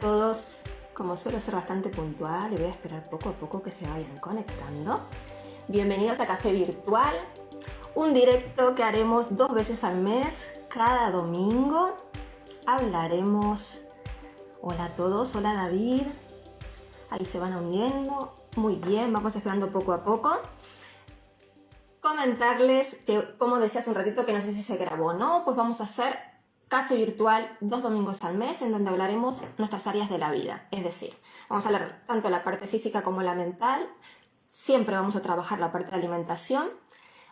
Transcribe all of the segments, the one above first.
todos, como suelo ser bastante puntual y voy a esperar poco a poco que se vayan conectando. Bienvenidos a Café Virtual, un directo que haremos 2 veces al mes, cada domingo. Hablaremos, hola a todos, hola David, ahí se van uniendo, muy bien, vamos explorando poco a poco. Comentarles que, como decía hace un ratito, que no sé si se grabó o no, pues vamos a hacer Café Virtual 2 domingos al mes, en donde hablaremos nuestras áreas de la vida. Es decir, vamos a hablar tanto la parte física como la mental. Siempre vamos a trabajar la parte de alimentación.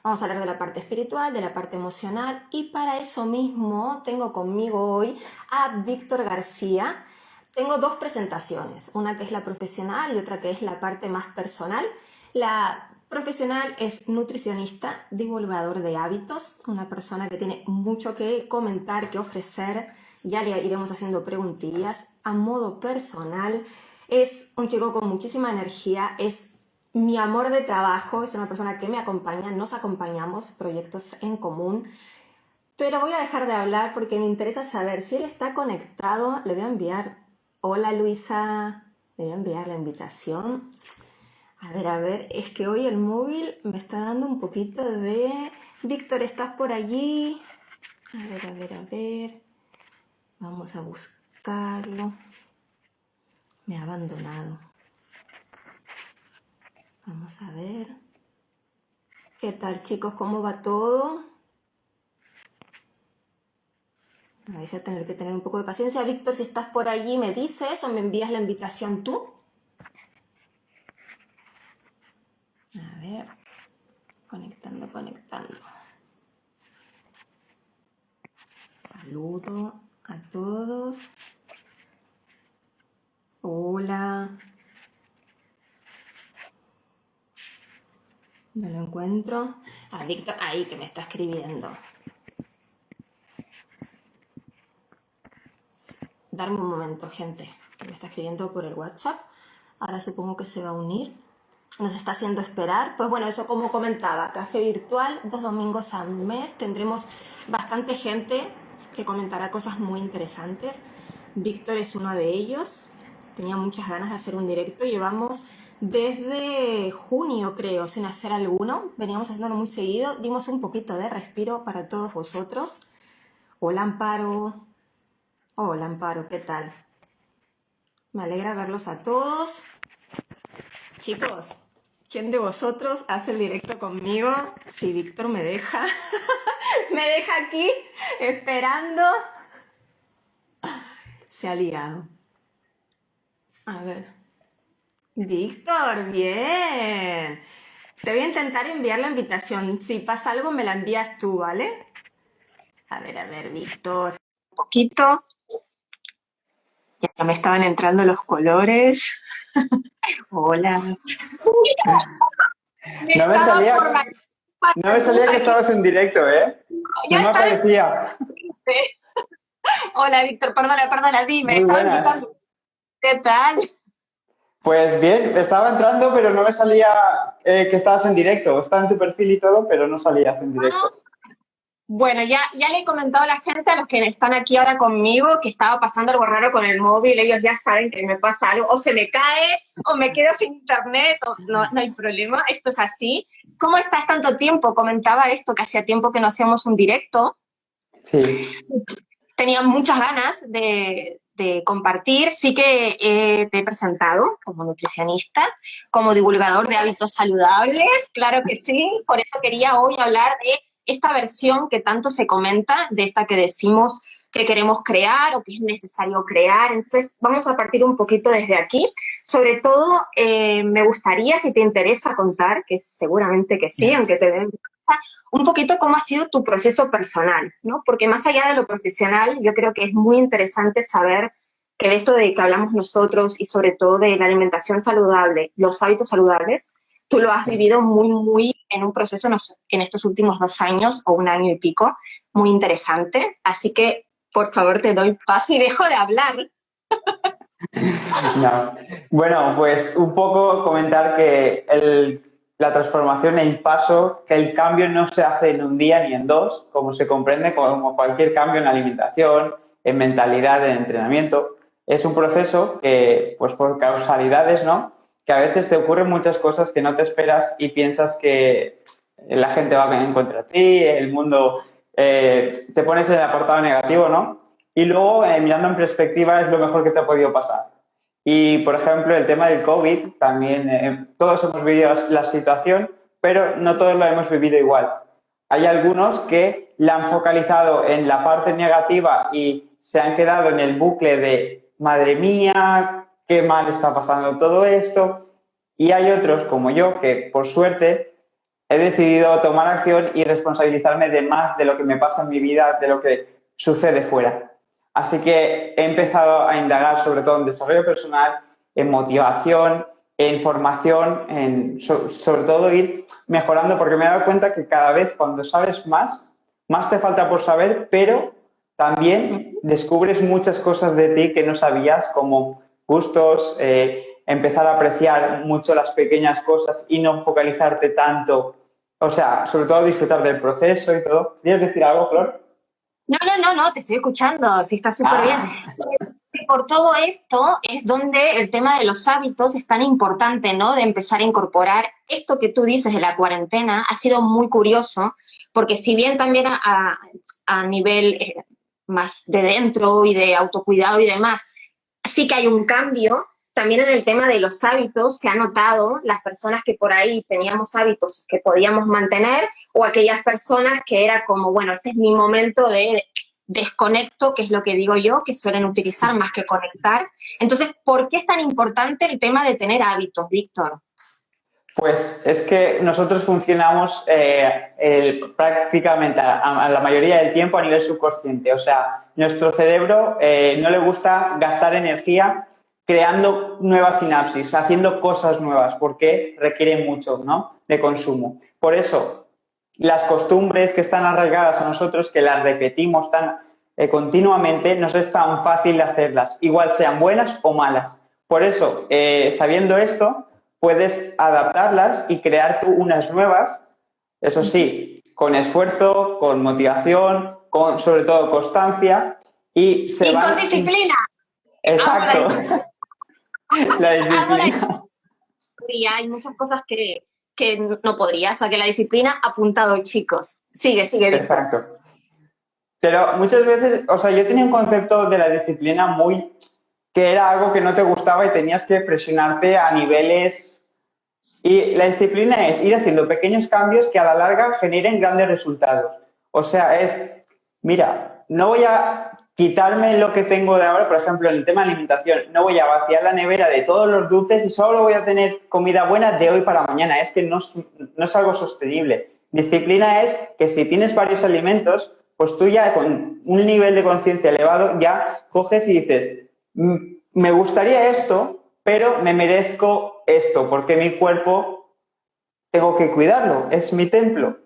Vamos a hablar de la parte espiritual, de la parte emocional. Y para eso mismo tengo conmigo hoy a Víctor García. Tengo 2 presentaciones, una que es la profesional y otra que es la parte más personal. La profesional es nutricionista, divulgador de hábitos, una persona que tiene mucho que comentar, que ofrecer. Ya le iremos haciendo preguntillas. A modo personal, es un chico con muchísima energía, es mi amor de trabajo, es una persona que me acompaña, nos acompañamos, proyectos en común. Pero voy a dejar de hablar porque me interesa saber si él está conectado. Le voy a enviar, hola Luisa, le voy a enviar la invitación. A ver, es que hoy el móvil me está dando un poquito de... Víctor, ¿estás por allí? A ver. Vamos a buscarlo. Me ha abandonado. Vamos a ver. ¿Qué tal, chicos? ¿Cómo va todo? Vais a tener que tener un poco de paciencia. Víctor, si estás por allí, ¿me dices o me envías la invitación tú? A ver, conectando. Saludo a todos. Hola. No lo encuentro. A Víctor, ahí que me está escribiendo. Darme un momento, gente. Que me está escribiendo por el WhatsApp. Ahora supongo que se va a unir. Nos está haciendo esperar. Pues bueno, eso como comentaba, Café Virtual, 2 domingos al mes. Tendremos bastante gente que comentará cosas muy interesantes. Víctor es uno de ellos. Tenía muchas ganas de hacer un directo. Llevamos desde junio, creo, sin hacer alguno. Veníamos haciéndolo muy seguido. Dimos un poquito de respiro para todos vosotros. Hola, Amparo. Hola, Amparo, ¿qué tal? Me alegra verlos a todos. Chicos, ¿quién de vosotros hace el directo conmigo? Si Víctor me deja. Me deja aquí esperando. Se ha liado. A ver. Víctor, bien. Te voy a intentar enviar la invitación. Si pasa algo, me la envías tú, ¿vale? A ver, Víctor. Un poquito. Ya me estaban entrando los colores. Hola. No me salía que estabas en directo, ¿eh? No me aparecía. Hola, Víctor, perdona, dime. Muy buenas. ¿Qué tal? Pues bien, estaba entrando, pero no me salía que estabas en directo. Está en tu perfil y todo, pero no salías en directo. Bueno, ya le he comentado a la gente, a los que están aquí ahora conmigo, que estaba pasando algo raro con el móvil. Ellos ya saben que me pasa algo, o se me cae, o me quedo sin internet, o no hay problema, esto es así. ¿Cómo estás tanto tiempo? Comentaba esto, que hacía tiempo que no hacíamos un directo. Sí. Tenía muchas ganas de compartir. Sí que te he presentado como nutricionista, como divulgador de hábitos saludables, claro que sí. Por eso quería hoy hablar de esta versión que tanto se comenta, de esta que decimos que queremos crear o que es necesario crear. Entonces vamos a partir un poquito desde aquí. Sobre todo me gustaría, si te interesa contar, que seguramente que sí, aunque te den un poquito cómo ha sido tu proceso personal, ¿no? Porque más allá de lo profesional, yo creo que es muy interesante saber que de esto de que hablamos nosotros y sobre todo de la alimentación saludable, los hábitos saludables, tú lo has vivido muy en un proceso en estos últimos 2 años o 1 año y pico, muy interesante. Así que, por favor, te doy paso y dejo de hablar. No. Bueno, pues un poco comentar que la transformación, el paso, que el cambio no se hace en un día ni en 2, como se comprende, como cualquier cambio en la alimentación, en mentalidad, en entrenamiento. es un proceso que, pues por causalidades, ¿no? Que a veces te ocurren muchas cosas que no te esperas y piensas que la gente va a venir contra ti, el mundo, te pones en el apartado negativo, ¿no? Y luego, mirando en perspectiva, es lo mejor que te ha podido pasar. Y, por ejemplo, el tema del COVID, también todos hemos vivido la situación, pero no todos lo hemos vivido igual. Hay algunos que la han focalizado en la parte negativa y se han quedado en el bucle de, madre mía, qué mal está pasando todo esto. Y hay otros, como yo, que por suerte he decidido tomar acción y responsabilizarme de más de lo que me pasa en mi vida, de lo que sucede fuera. Así que he empezado a indagar sobre todo en desarrollo personal, en motivación, en formación, sobre todo ir mejorando, porque me he dado cuenta que cada vez cuando sabes más te falta por saber, pero también descubres muchas cosas de ti que no sabías, como gustos, empezar a apreciar mucho las pequeñas cosas y no focalizarte tanto. O sea, sobre todo disfrutar del proceso y todo. ¿Quieres decir algo, Flor? No, te estoy escuchando, sí, está súper bien. Por todo esto es donde el tema de los hábitos es tan importante, ¿no? De empezar a incorporar esto que tú dices de la cuarentena. Ha sido muy curioso, porque si bien también a nivel más de dentro y de autocuidado y demás, sí que hay un cambio, también en el tema de los hábitos se ha notado las personas que por ahí teníamos hábitos que podíamos mantener o aquellas personas que era como, bueno, este es mi momento de desconecto, que es lo que digo yo, que suelen utilizar más que conectar. Entonces, ¿por qué es tan importante el tema de tener hábitos, Víctor? Pues es que nosotros funcionamos prácticamente a la mayoría del tiempo a nivel subconsciente. O sea, nuestro cerebro no le gusta gastar energía creando nuevas sinapsis, haciendo cosas nuevas, porque requiere mucho, ¿no?, de consumo. Por eso, las costumbres que están arraigadas a nosotros, que las repetimos tan continuamente, nos es tan fácil hacerlas, igual sean buenas o malas. Por eso, sabiendo esto, puedes adaptarlas y crear tú unas nuevas, eso sí, con esfuerzo, con motivación, con sobre todo constancia y con disciplina. Exacto. La disciplina. Y hay muchas cosas que no podría, o sea, que la disciplina apuntado, chicos. Sigue, Víctor. Exacto. Pero muchas veces, o sea, yo tenía un concepto de la disciplina que era algo que no te gustaba y tenías que presionarte a niveles. Y la disciplina es ir haciendo pequeños cambios que a la larga generen grandes resultados. O sea, mira, no voy a quitarme lo que tengo de ahora, por ejemplo, en el tema de alimentación, no voy a vaciar la nevera de todos los dulces y solo voy a tener comida buena de hoy para mañana. Es que no es algo sostenible. Disciplina es que si tienes varios alimentos, pues tú ya con un nivel de conciencia elevado ya coges y dices, me gustaría esto, pero me merezco esto, porque mi cuerpo tengo que cuidarlo, es mi templo.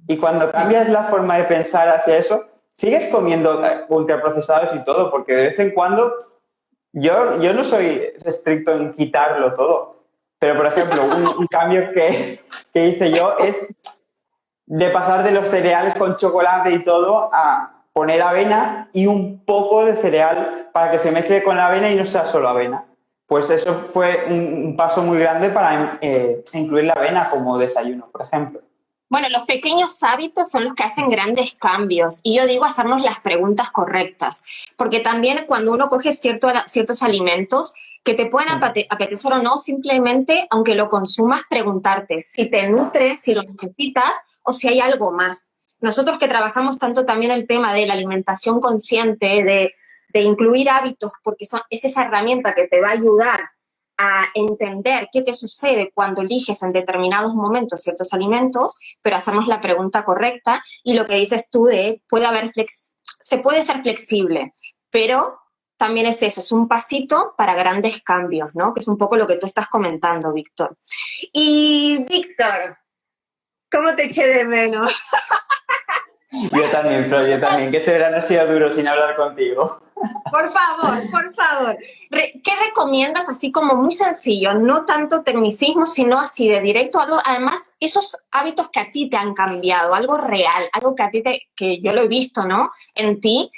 Y cuando cambias la forma de pensar hacia eso, sigues comiendo ultraprocesados y todo, porque de vez en cuando yo no soy estricto en quitarlo todo. Pero, por ejemplo, un cambio que hice yo es de pasar de los cereales con chocolate y todo a poner avena y un poco de cereal para que se mezcle con la avena y no sea solo avena. Pues eso fue un paso muy grande para incluir la avena como desayuno, por ejemplo. Bueno, los pequeños hábitos son los que hacen grandes cambios. Y yo digo hacernos las preguntas correctas. Porque también cuando uno coge ciertos alimentos que te pueden apetecer o no, simplemente, aunque lo consumas, preguntarte si te nutre, si lo necesitas o si hay algo más. Nosotros que trabajamos tanto también el tema de la alimentación consciente, de incluir hábitos, porque es esa herramienta que te va a ayudar a entender qué te sucede cuando eliges en determinados momentos ciertos alimentos, pero hacemos la pregunta correcta y lo que dices tú de se puede ser flexible, pero también es eso, es un pasito para grandes cambios, ¿no? Que es un poco lo que tú estás comentando, Víctor. Y, Víctor, ¿cómo te eché de menos? Yo también, Flor, yo también, que este verano ha sido duro sin hablar contigo. Por favor. ¿Qué recomiendas así como muy sencillo? No tanto tecnicismo, sino así de directo, algo, además, esos hábitos que a ti te han cambiado, algo real, algo que a ti que yo lo he visto, ¿no? En ti,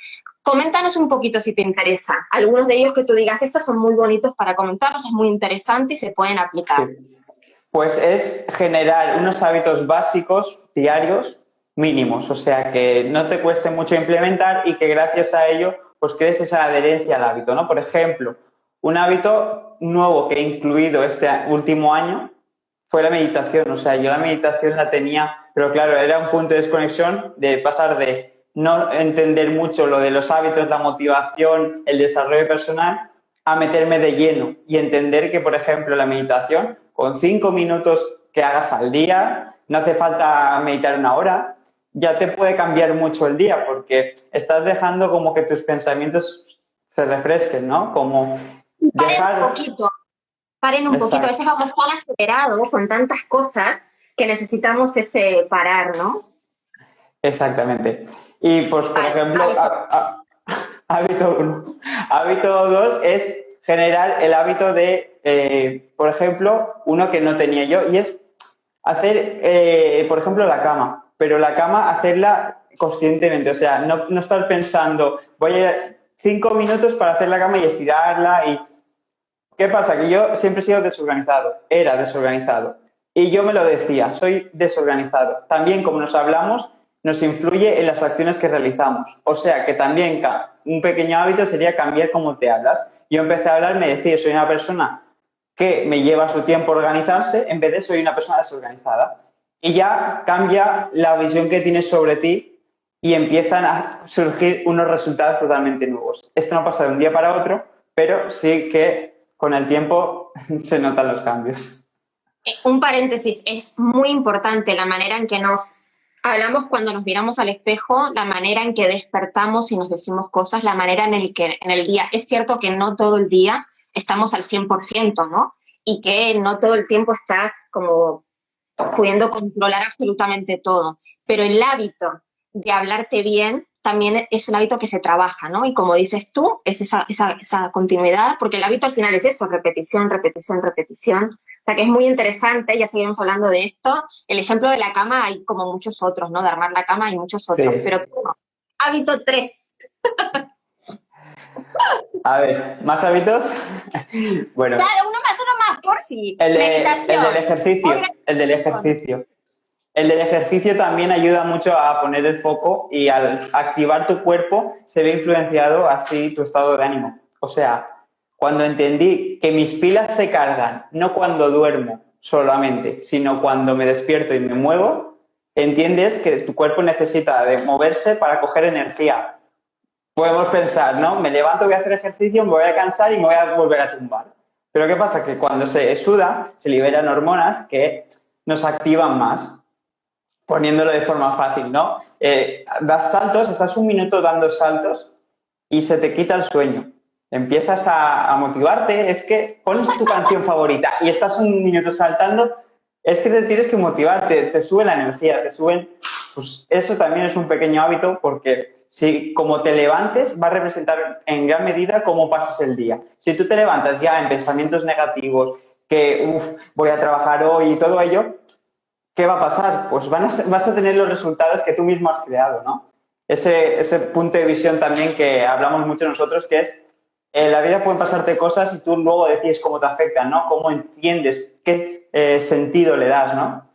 Coméntanos un poquito si te interesa. Algunos de ellos que tú digas, estos son muy bonitos para comentarlos, es muy interesante y se pueden aplicar. Sí. Pues es generar unos hábitos básicos diarios mínimos, o sea, que no te cueste mucho implementar y que gracias a ello pues crees esa adherencia al hábito, ¿no? Por ejemplo, un hábito nuevo que he incluido este último año fue la meditación, o sea, yo la meditación la tenía, pero claro, era un punto de desconexión de pasar de no entender mucho lo de los hábitos, la motivación, el desarrollo personal, a meterme de lleno y entender que, por ejemplo, la meditación, con 5 minutos que hagas al día, no hace falta meditar 1 hora, ya te puede cambiar mucho el día porque estás dejando como que tus pensamientos se refresquen, ¿no? Como dejar... Paren un poquito. A Exacto. veces vamos tan acelerados con tantas cosas que necesitamos ese parar, ¿no? Exactamente. Y pues, por Vale, ejemplo, hábito 1. Hábito 2 es generar el hábito de, por ejemplo, uno que no tenía yo, y es hacer, por ejemplo, la cama, pero la cama hacerla conscientemente, o sea, no estar pensando, voy a ir 5 minutos para hacer la cama y estirarla y... ¿Qué pasa? Que yo siempre he sido desorganizado, era desorganizado. Y yo me lo decía, soy desorganizado. También, como nos hablamos, nos influye en las acciones que realizamos. O sea, que también un pequeño hábito sería cambiar cómo te hablas. Yo empecé a hablar, me decía, soy una persona que me lleva su tiempo organizarse, en vez de soy una persona desorganizada. Y ya cambia la visión que tienes sobre ti y empiezan a surgir unos resultados totalmente nuevos. Esto no pasa de un día para otro, pero sí que con el tiempo se notan los cambios. Un paréntesis, es muy importante la manera en que nos hablamos cuando nos miramos al espejo, la manera en que despertamos y nos decimos cosas, la manera en el que en el día, es cierto que no todo el día estamos al 100%, ¿no? Y que no todo el tiempo estás como pudiendo controlar absolutamente todo, pero el hábito de hablarte bien también es un hábito que se trabaja, ¿no? Y como dices tú, es esa continuidad, porque el hábito al final es eso, repetición, repetición, repetición. O sea que es muy interesante, ya seguimos hablando de esto. El ejemplo de la cama hay como muchos otros, ¿no? De armar la cama hay muchos otros, Sí. pero hábito 3. A ver, ¿más hábitos? Bueno, Dale, uno más, por fin. el Meditación. del ejercicio, el del ejercicio. El del ejercicio también ayuda mucho a poner el foco y al activar tu cuerpo se ve influenciado así tu estado de ánimo. O sea, cuando entendí que mis pilas se cargan no cuando duermo solamente, sino cuando me despierto y me muevo, entiendes que tu cuerpo necesita de moverse para coger energía. Podemos pensar, ¿no? Me levanto, voy a hacer ejercicio, me voy a cansar y me voy a volver a tumbar. Pero ¿qué pasa? Que cuando se suda, se liberan hormonas que nos activan más. Poniéndolo de forma fácil, ¿no? Das saltos, estás 1 minuto dando saltos y se te quita el sueño. Empiezas a motivarte, es que pones tu canción favorita y estás 1 minuto saltando, es que te tienes que motivar, te sube la energía, te suben... Pues eso también es un pequeño hábito porque si como te levantes va a representar en gran medida cómo pasas el día. Si tú te levantas ya en pensamientos negativos, que voy a trabajar hoy y todo ello, ¿qué va a pasar? Pues vas a tener los resultados que tú mismo has creado, ¿no? Ese punto de visión también que hablamos mucho nosotros, que es en la vida pueden pasarte cosas y tú luego decides cómo te afectan, ¿no? Cómo entiendes, qué sentido le das, ¿no?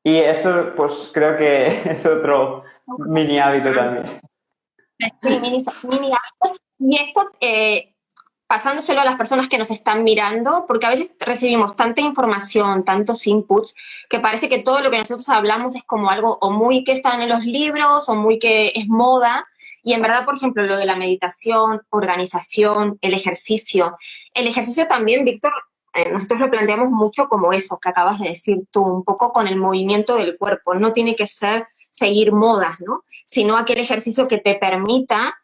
Y esto, pues creo que es otro mini hábito también. Mini hábitos. Y esto, pasándoselo a las personas que nos están mirando, porque a veces recibimos tanta información, tantos inputs, que parece que todo lo que nosotros hablamos es como algo o muy que está en los libros o muy que es moda. Y en verdad, por ejemplo, lo de la meditación, organización, el ejercicio también, Víctor, nosotros lo planteamos mucho como eso que acabas de decir tú, un poco con el movimiento del cuerpo. No tiene que ser seguir modas, ¿no? Sino aquel ejercicio que te permita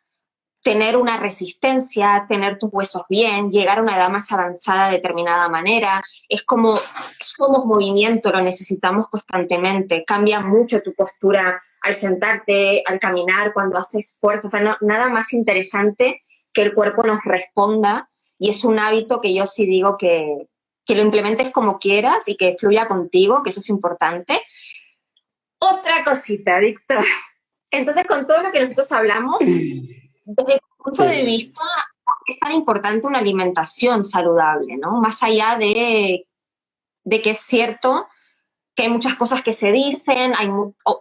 tener una resistencia, tener tus huesos bien, llegar a una edad más avanzada de determinada manera. Es como somos movimiento, lo necesitamos constantemente. Cambia mucho tu postura al sentarte, al caminar, cuando haces fuerza. O sea, nada más interesante que el cuerpo nos responda y es un hábito que yo sí digo que lo implementes como quieras y que fluya contigo, que eso es importante. Otra cosita, Víctor. Entonces, con todo lo que nosotros hablamos, Desde tu punto de Sí. vista, ¿por qué es tan importante una alimentación saludable, ¿no? Más allá de que es cierto que hay muchas cosas que se dicen,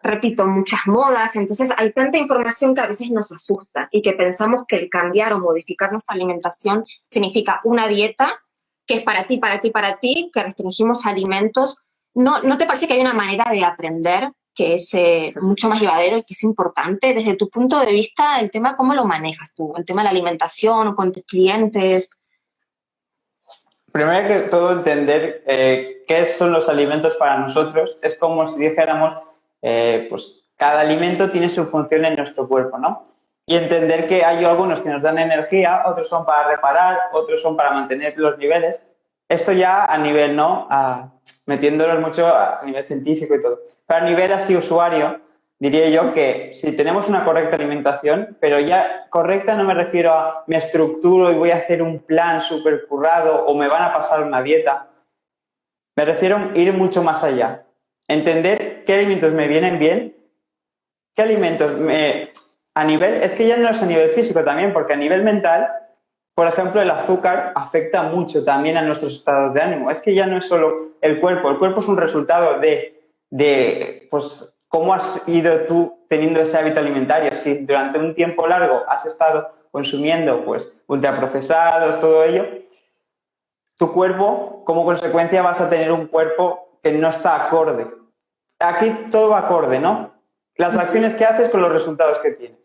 repito, muchas modas, entonces hay tanta información que a veces nos asusta y que pensamos que el cambiar o modificar nuestra alimentación significa una dieta que es para ti, para ti, para ti, que restringimos alimentos. ¿No te parece que hay una manera de aprender que es mucho más llevadero y que es importante? Desde tu punto de vista, el tema, ¿cómo lo manejas tú? El tema de la alimentación, con tus clientes. Primero que todo, entender qué son los alimentos para nosotros. Es como si dijéramos, pues cada alimento tiene su función en nuestro cuerpo, ¿no? Y entender que hay algunos que nos dan energía, otros son para reparar, otros son para mantener los niveles. Esto ya a nivel, ¿no? Metiéndonos mucho a nivel científico y todo. Pero a nivel así usuario, diría yo que si tenemos una correcta alimentación, pero ya correcta no me refiero a me estructuro y voy a hacer un plan súper currado o me van a pasar una dieta. Me refiero a ir mucho más allá. Entender qué alimentos me vienen bien, qué alimentos me... A nivel, es que ya no es a nivel físico también, porque a nivel mental, por ejemplo, el azúcar afecta mucho también a nuestros estados de ánimo. Es que ya no es solo el cuerpo es un resultado pues, cómo has ido tú teniendo ese hábito alimentario. Si durante un tiempo largo has estado consumiendo, pues, ultraprocesados, todo ello, tu cuerpo, como consecuencia, vas a tener un cuerpo que no está acorde. Aquí todo va acorde, ¿no? Las acciones que haces con los resultados que tienes.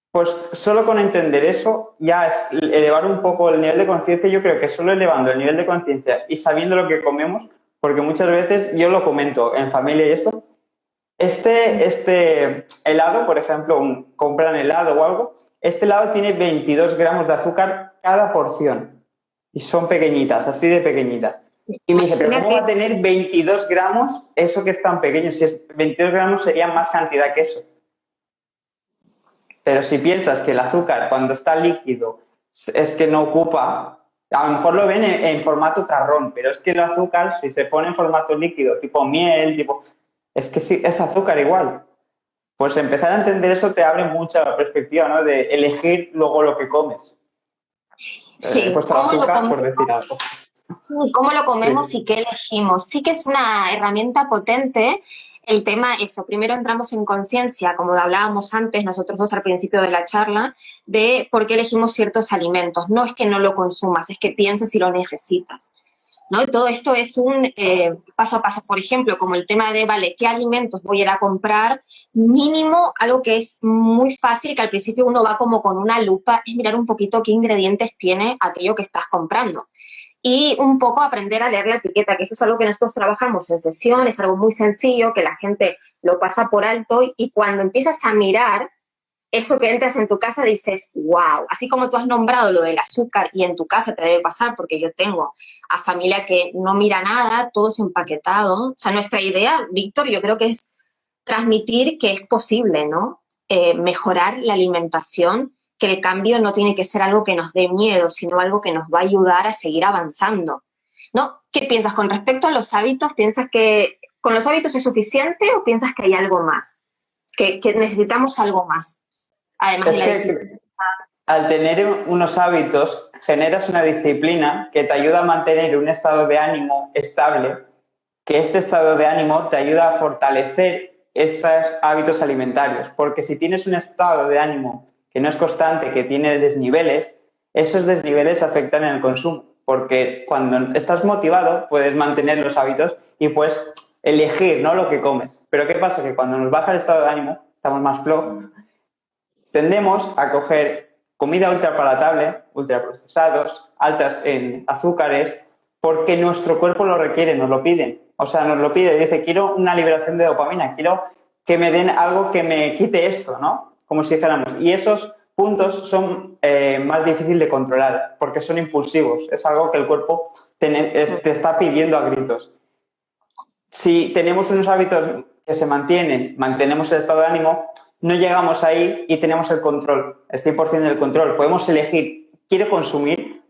Pues solo con entender eso, ya es elevar un poco el nivel de conciencia. Yo creo que solo elevando el nivel de conciencia y sabiendo lo que comemos, porque muchas veces yo lo comento en familia y esto, este helado, por ejemplo, compran helado o algo, este helado tiene 22 gramos de azúcar cada porción y son pequeñitas, así de pequeñitas. Y me dice, ¿pero cómo va a tener 22 gramos eso que es tan pequeño? Si es 22 gramos sería más cantidad que eso. Pero si piensas que el azúcar cuando está líquido es que no ocupa, a lo mejor lo ven en formato tarrón, pero es que el azúcar si se pone en formato líquido, tipo miel, es que sí, es azúcar igual. Pues empezar a entender eso te abre mucha perspectiva, ¿no? De elegir luego lo que comes. He Sí, puesto el azúcar por decir algo. cómo lo comemos Sí. y qué elegimos. Sí que es una herramienta potente. El tema, eso, primero entramos en conciencia, como hablábamos antes, nosotros dos al principio de la charla, de por qué elegimos ciertos alimentos. No es que no lo consumas, es que pienses si lo necesitas. ¿No? Y todo esto es un paso a paso, por ejemplo, como el tema de, vale, ¿qué alimentos voy a ir a comprar? Mínimo, algo que es muy fácil, que al principio uno va como con una lupa, es mirar un poquito qué ingredientes tiene aquello que estás comprando y un poco aprender a leer la etiqueta, que esto es algo que nosotros trabajamos en sesión, es algo muy sencillo, que la gente lo pasa por alto y cuando empiezas a mirar eso que entras en tu casa dices, wow, así como tú has nombrado lo del azúcar y en tu casa te debe pasar, porque yo tengo a familia que no mira nada, todo es empaquetado. O sea, nuestra idea, Víctor, yo creo que es transmitir que es posible, ¿no? Mejorar la alimentación, que el cambio no tiene que ser algo que nos dé miedo, sino algo que nos va a ayudar a seguir avanzando. ¿No? ¿Qué piensas con respecto a los hábitos? ¿Piensas que con los hábitos es suficiente o piensas que hay algo más? Que necesitamos algo más, además de Es la disciplina. que al tener unos hábitos generas una disciplina que te ayuda a mantener un estado de ánimo estable, que este estado de ánimo te ayuda a fortalecer esos hábitos alimentarios, porque si tienes un estado de ánimo que no es constante, que tiene desniveles, esos desniveles afectan en el consumo, porque cuando estás motivado puedes mantener los hábitos y puedes elegir, ¿no?, lo que comes. Pero ¿qué pasa? Que cuando nos baja el estado de ánimo, estamos más flojo, tendemos a coger comida ultrapalatable, ultraprocesados, altas en azúcares, porque nuestro cuerpo lo requiere, nos lo pide. O sea, nos lo pide, dice, quiero una liberación de dopamina, quiero que me den algo que me quite esto, ¿no? Como si dijéramos. Y esos puntos son más difíciles de controlar, porque son impulsivos. Es algo que el cuerpo te está pidiendo a gritos. Si tenemos unos hábitos que se mantenemos el estado de ánimo, no llegamos ahí y tenemos el control, el 100% del control. Podemos elegir, ¿quiero consumir?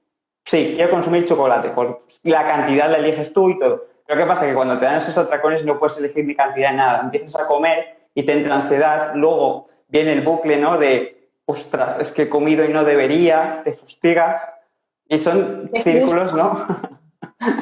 Sí, quiero consumir chocolate. Pues la cantidad la eliges tú y todo. Pero ¿qué pasa? Que cuando te dan esos atracones no puedes elegir ni cantidad ni nada. Empiezas a comer y te entra ansiedad. Luego viene el bucle, ¿no? De ostras, es que he comido y no debería, te fustigas. Y son círculos, ¿no?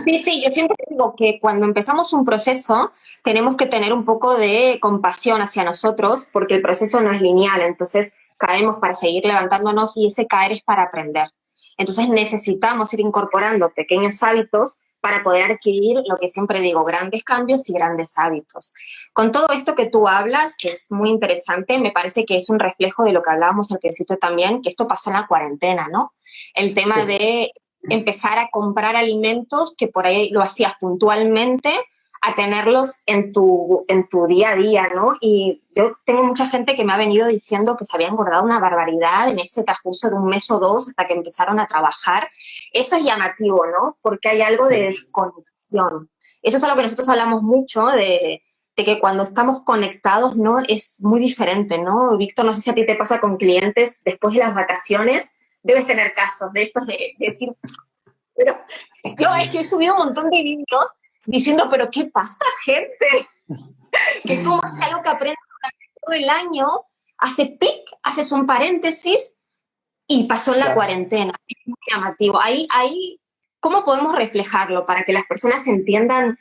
Sí, sí, yo siempre digo que cuando empezamos un proceso tenemos que tener un poco de compasión hacia nosotros porque el proceso no es lineal, entonces caemos para seguir levantándonos y ese caer es para aprender. Entonces necesitamos ir incorporando pequeños hábitos para poder adquirir lo que siempre digo, grandes cambios y grandes hábitos. Con todo esto que tú hablas, que es muy interesante, me parece que es un reflejo de lo que hablábamos al principio también, que esto pasó en la cuarentena, ¿no? El tema Sí. de empezar a comprar alimentos que por ahí lo hacías puntualmente a tenerlos en tu día a día, ¿no? Y yo tengo mucha gente que me ha venido diciendo que se había engordado una barbaridad en este transcurso de un mes o dos hasta que empezaron a trabajar. Eso es llamativo, ¿no? Porque hay algo de Sí. desconexión. Eso es algo que nosotros hablamos mucho de que cuando estamos conectados, ¿no? Es muy diferente, ¿no? Víctor, no sé si a ti te pasa con clientes después de las vacaciones, debes tener casos de estos de decir, pero yo es que he subido un montón de vídeos diciendo, pero ¿qué pasa, gente? Que como es algo que aprendes durante todo el año, hace pic, haces un paréntesis y pasó en la Claro. cuarentena. Es muy llamativo. Ahí, ¿cómo podemos reflejarlo para que las personas entiendan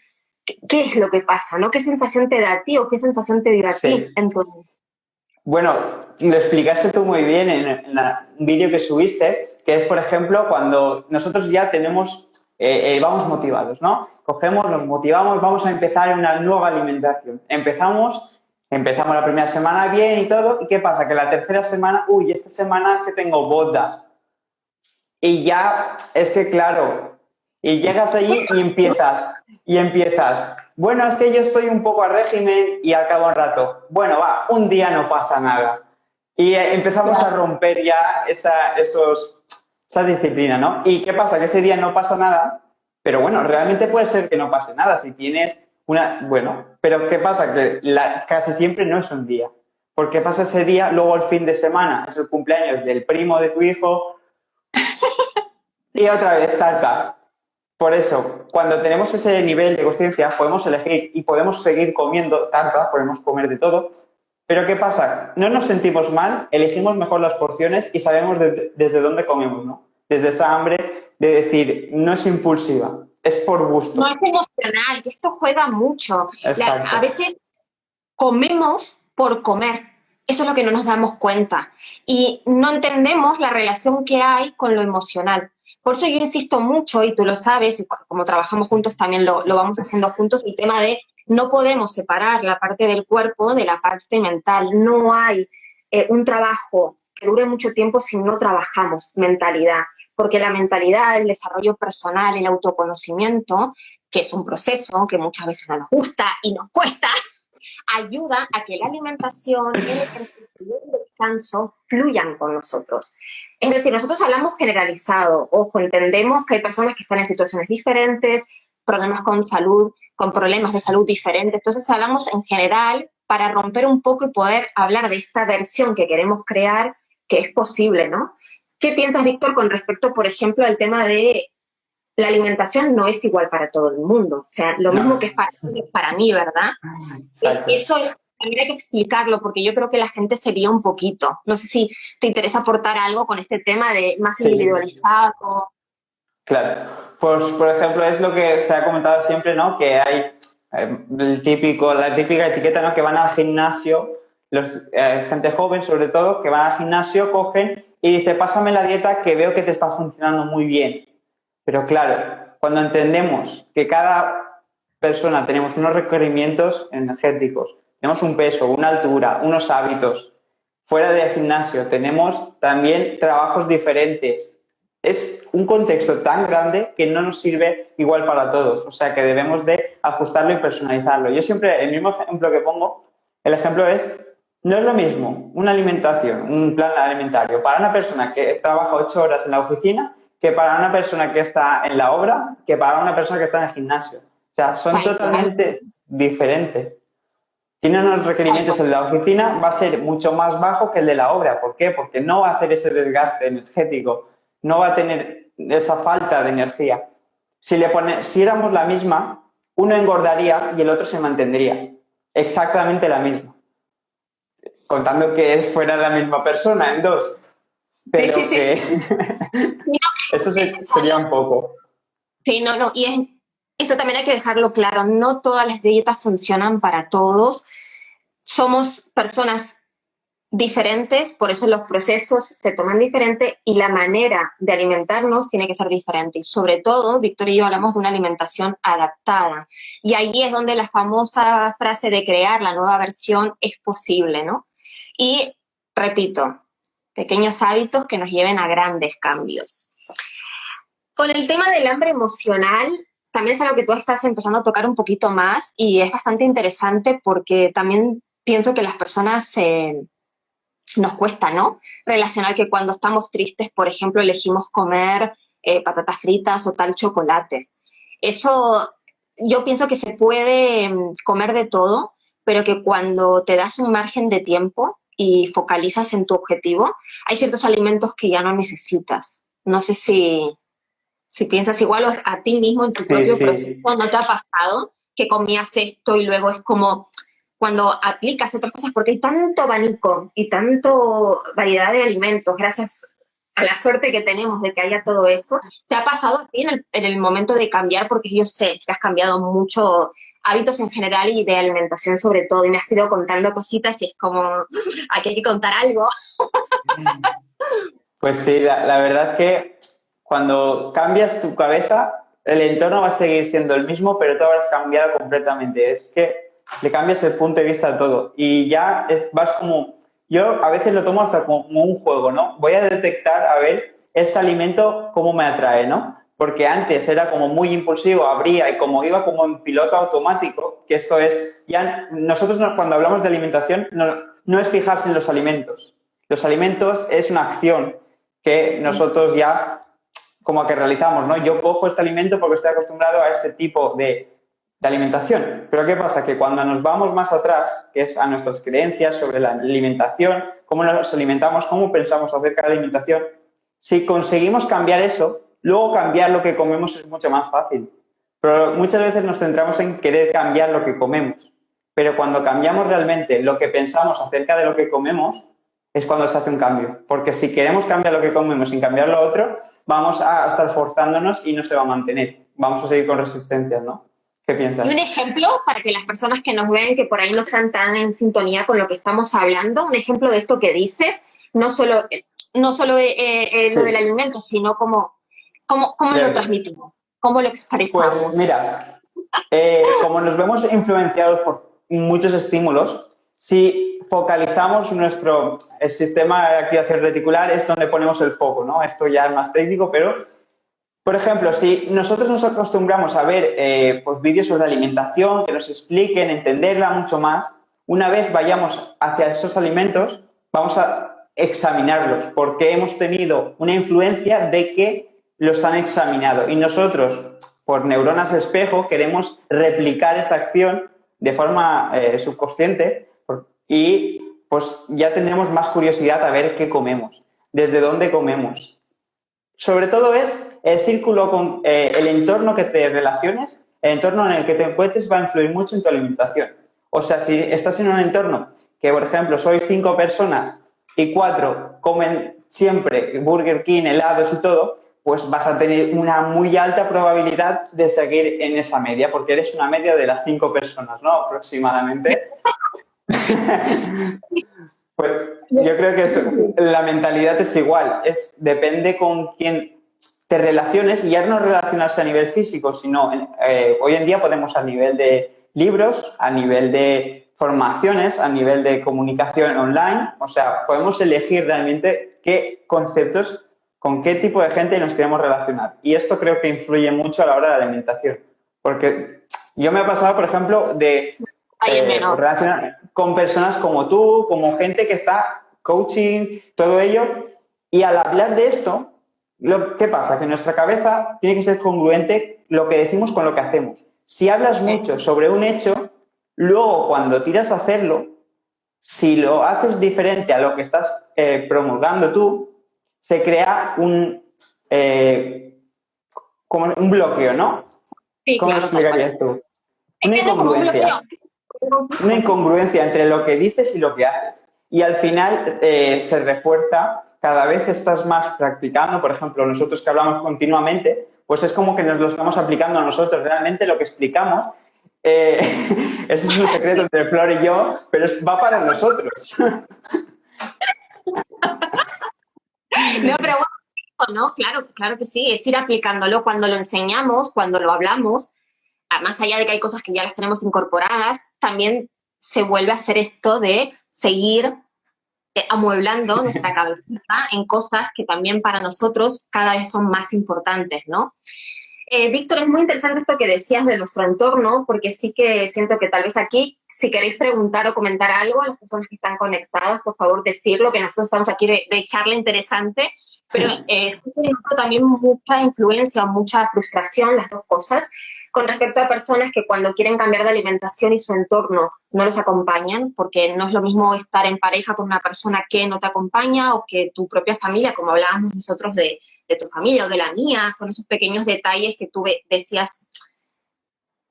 qué es lo que pasa, ¿no? ¿Qué sensación te da a ti o qué sensación te dio a ti? Sí. Entonces, Bueno, lo explicaste tú muy bien en un vídeo que subiste, que es, por ejemplo, cuando nosotros ya tenemos, vamos motivados, ¿no? Cogemos, nos motivamos, vamos a empezar una nueva alimentación. Empezamos la primera semana bien y todo, ¿y qué pasa? Que la tercera semana, uy, esta semana es que tengo boda. Y ya, es que claro, y llegas allí y empiezas, bueno, es que yo estoy un poco a régimen y al cabo un rato, bueno, va, un día no pasa nada. Y empezamos a romper ya esa disciplina, ¿no? ¿Y qué pasa? Que ese día no pasa nada, pero bueno, realmente puede ser que no pase nada si tienes bueno, pero ¿qué pasa? Que casi siempre no es un día. Porque pasa ese día, luego el fin de semana es el cumpleaños del primo de tu hijo, y otra vez, tarta. Por eso, cuando tenemos ese nivel de conciencia, podemos elegir y podemos seguir comiendo tarta, podemos comer de todo. Pero ¿qué pasa? No nos sentimos mal, elegimos mejor las porciones y sabemos desde dónde comemos, ¿no? Desde esa hambre de decir, no es impulsiva, es por no es gusto. emocional, que esto juega mucho. Exacto, A veces comemos por comer. Eso es lo que no nos damos cuenta. Y no entendemos la relación que hay con lo emocional. Por eso yo insisto mucho, y tú lo sabes, y como trabajamos juntos también lo vamos haciendo juntos, el tema de no podemos separar la parte del cuerpo de la parte mental. No hay un trabajo que dure mucho tiempo si no trabajamos mentalidad. Porque la mentalidad, el desarrollo personal, el autoconocimiento, que es un proceso que muchas veces no nos gusta y nos cuesta, ayuda a que la alimentación, el ejercicio y el descanso fluyan con nosotros. Es decir, nosotros hablamos generalizado, ojo, entendemos que hay personas que están en situaciones diferentes, problemas con salud, con problemas de salud diferentes, entonces hablamos en general para romper un poco y poder hablar de esta versión que queremos crear, que es posible, ¿no? ¿Qué piensas, Víctor, con respecto, por ejemplo, al tema de la alimentación no es igual para todo el mundo? O sea, lo mismo que no, es para ti, es para mí, ¿verdad? exacto. Eso es, también hay que explicarlo porque yo creo que la gente se guía un poquito. No sé si te interesa aportar algo con este tema de más Sí, individualizado. claro. Pues, por ejemplo, es lo que se ha comentado siempre, ¿no? Que hay la típica etiqueta, ¿no? Que van al gimnasio, gente joven sobre todo, que van al gimnasio, cogen y dice, pásame la dieta que veo que te está funcionando muy bien. Pero claro, cuando entendemos que cada persona tenemos unos requerimientos energéticos, tenemos un peso, una altura, unos hábitos, fuera del gimnasio tenemos también trabajos diferentes. Es un contexto tan grande que no nos sirve igual para todos. O sea que debemos de ajustarlo y personalizarlo. Yo siempre, el mismo ejemplo que pongo, el ejemplo es, no es lo mismo una alimentación, un plan alimentario para una persona que trabaja 8 horas en la oficina que para una persona que está en la obra, que para una persona que está en el gimnasio. O sea, son Tal cual, totalmente diferentes. Tiene unos tal requerimientos, cual. el de la oficina va a ser mucho más bajo que el de la obra. ¿Por qué? Porque no va a hacer ese desgaste energético, no va a tener esa falta de energía. Si éramos la misma, uno engordaría y el otro se mantendría. Exactamente la misma. contando que fuera la misma persona en dos, Sí, pero sí, sí, sí. que Y no eso es sería necesario. un poco. Sí, no, no. Esto también hay que dejarlo claro. No todas las dietas funcionan para todos. Somos personas diferentes, por eso los procesos se toman diferente y la manera de alimentarnos tiene que ser diferente. Y sobre todo, Víctor y yo hablamos de una alimentación adaptada. Y ahí es donde la famosa frase de crear la nueva versión es posible, ¿no? Y repito, pequeños hábitos que nos lleven a grandes cambios. Con el tema del hambre emocional, también es algo que tú estás empezando a tocar un poquito más y es bastante interesante porque también pienso que las personas nos cuesta, ¿no? Relacionar que cuando estamos tristes, por ejemplo, elegimos comer patatas fritas o tal chocolate. Eso yo pienso que se puede comer de todo, pero que cuando te das un margen de tiempo y focalizas en tu objetivo, hay ciertos alimentos que ya no necesitas. No sé si piensas igual o a ti mismo en tu Sí, propio proceso, sí. ¿no te ha pasado que comías esto y luego es como cuando aplicas otras cosas, porque hay tanto abanico y tanto variedad de alimentos, gracias a la suerte que tenemos de que haya todo eso, ¿te ha pasado a ti en el momento de cambiar? Porque yo sé que has cambiado mucho hábitos en general y de alimentación sobre todo, y me has ido contando cositas y es como, aquí hay que contar algo. Pues sí, la verdad es que cuando cambias tu cabeza, el entorno va a seguir siendo el mismo, pero tú habrás cambiado completamente. Es que le cambias el punto de vista a todo y ya vas como... Yo a veces lo tomo hasta como un juego, ¿no? Voy a detectar, a ver, este alimento cómo me atrae, ¿no? Porque antes era como muy impulsivo, abría y como iba como en piloto automático, que esto es, ya nosotros cuando hablamos de alimentación no es fijarse en los alimentos. Los alimentos es una acción que nosotros ya como que realizamos, ¿no? Yo cojo este alimento porque estoy acostumbrado a este tipo de alimentación. Pero ¿qué pasa? Que cuando nos vamos más atrás, que es a nuestras creencias sobre la alimentación, cómo nos alimentamos, cómo pensamos acerca de la alimentación, si conseguimos cambiar eso, luego cambiar lo que comemos es mucho más fácil. Pero muchas veces nos centramos en querer cambiar lo que comemos. Pero cuando cambiamos realmente lo que pensamos acerca de lo que comemos, es cuando se hace un cambio. Porque si queremos cambiar lo que comemos sin cambiar lo otro, vamos a estar forzándonos y no se va a mantener. Vamos a seguir con resistencias, ¿no? ¿Qué Y piensas? un ejemplo para que las personas que nos ven, que por ahí no están tan en sintonía con lo que estamos hablando, un ejemplo de esto que dices, no solo Sí. lo del alimento, sino cómo lo Claro. transmitimos, cómo lo Pues expresamos. mira, como nos vemos influenciados por muchos estímulos, si focalizamos el sistema de activación reticular es donde ponemos el foco, ¿no? Esto ya es más técnico, pero, por ejemplo, si nosotros nos acostumbramos a ver pues vídeos sobre alimentación que nos expliquen, entenderla mucho más, una vez vayamos hacia esos alimentos, vamos a examinarlos, porque hemos tenido una influencia de que los han examinado y nosotros, por neuronas espejo, queremos replicar esa acción de forma subconsciente y pues ya tendremos más curiosidad a ver qué comemos, desde dónde comemos. Sobre todo es el círculo con el entorno que te relaciones, el entorno en el que te encuentres va a influir mucho en tu alimentación. O sea, si estás en un entorno que, por ejemplo, sois 5 personas y 4 comen siempre Burger King, helados y todo, pues vas a tener una muy alta probabilidad de seguir en esa media, porque eres una media de las 5 personas, ¿no? Aproximadamente. Pues yo creo que la mentalidad es igual, depende con quién te relaciones y ya no relacionarse a nivel físico, sino hoy en día podemos a nivel de libros, a nivel de formaciones, a nivel de comunicación online, o sea, podemos elegir realmente qué conceptos, con qué tipo de gente nos queremos relacionar. Y esto creo que influye mucho a la hora de la alimentación, porque yo me he pasado, por ejemplo, de Ahí es menor. relacionar con personas como tú, como gente que está coaching, todo ello. Y al hablar de esto, ¿qué pasa? Que nuestra cabeza tiene que ser congruente lo que decimos con lo que hacemos. Si hablas mucho sobre un hecho, luego cuando tiras a hacerlo, si lo haces diferente a lo que estás promulgando tú, se crea como un bloqueo, ¿no? Sí, ¿Cómo lo claro, tal cual. explicarías tú? Es Una que no como un incongruencia. bloqueo. Una incongruencia entre lo que dices y lo que haces. y al final se refuerza, cada vez estás más practicando, por ejemplo, nosotros que hablamos continuamente, pues es como que nos lo estamos aplicando a nosotros, realmente lo que explicamos, ese es un secreto entre Flor y yo, pero va para nosotros. No, pero bueno, no, claro, claro que sí, es ir aplicándolo cuando lo enseñamos, cuando lo hablamos, más allá de que hay cosas que ya las tenemos incorporadas, también se vuelve a hacer esto de seguir amueblando nuestra cabecita en cosas que también para nosotros cada vez son más importantes, ¿no? Víctor, es muy interesante esto que decías de nuestro entorno, porque sí que siento que tal vez aquí, si queréis preguntar o comentar algo a las personas que están conectadas, por favor decirlo, que nosotros estamos aquí de charla interesante, pero sí que noto también mucha influencia, mucha frustración, las dos cosas, con respecto a personas que cuando quieren cambiar de alimentación y su entorno no los acompañan, porque no es lo mismo estar en pareja con una persona que no te acompaña o que tu propia familia, como hablábamos nosotros de tu familia o de la mía, con esos pequeños detalles que tú decías,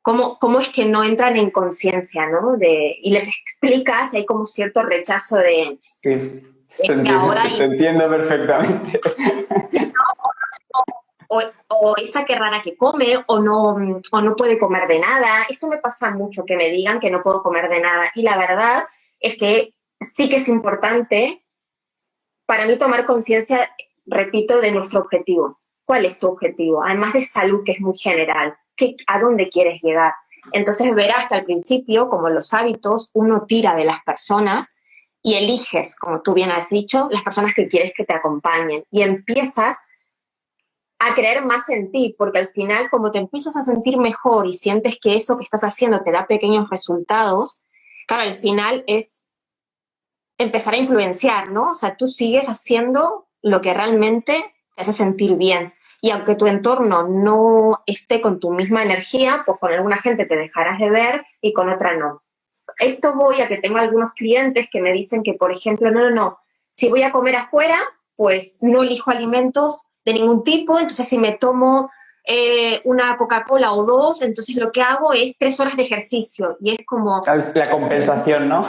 ¿cómo es que no entran en conciencia, ¿no? Y les explicas, hay como cierto rechazo de... Sí, te entiendo perfectamente. O esa que rara que come, o no puede comer de nada. Esto me pasa mucho, que me digan que no puedo comer de nada. Y la verdad es que sí que es importante para mí tomar conciencia, repito, de nuestro objetivo. ¿Cuál es tu objetivo? Además de salud, que es muy general, ¿a dónde quieres llegar? Entonces verás que al principio, como los hábitos, uno tira de las personas y eliges, como tú bien has dicho, las personas que quieres que te acompañen. Y empiezas a creer más en ti, porque al final, como te empiezas a sentir mejor y sientes que eso que estás haciendo te da pequeños resultados, claro, al final es empezar a influenciar, ¿no? O sea, tú sigues haciendo lo que realmente te hace sentir bien. Y aunque tu entorno no esté con tu misma energía, pues con alguna gente te dejarás de ver y con otra no. Esto voy a que tengo algunos clientes que me dicen que, por ejemplo, no, si voy a comer afuera, pues no elijo alimentos de ningún tipo, entonces si me tomo una Coca-Cola o dos, entonces lo que hago es 3 horas de ejercicio y es como... La compensación, ¿no?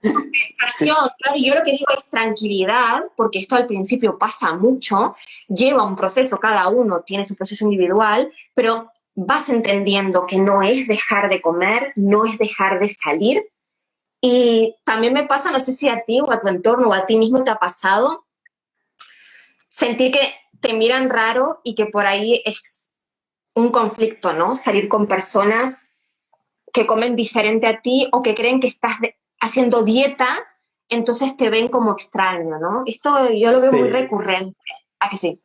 Compensación, claro, y yo lo que digo es tranquilidad, porque esto al principio pasa mucho, lleva un proceso, cada uno tiene su proceso individual, pero vas entendiendo que no es dejar de comer, no es dejar de salir. Y también me pasa, no sé si a ti o a tu entorno o a ti mismo te ha pasado, sentir que te miran raro y que por ahí es un conflicto, ¿no? Salir con personas que comen diferente a ti o que creen que estás haciendo dieta, entonces te ven como extraño, ¿no? Esto yo lo veo muy recurrente. ¿A que sí?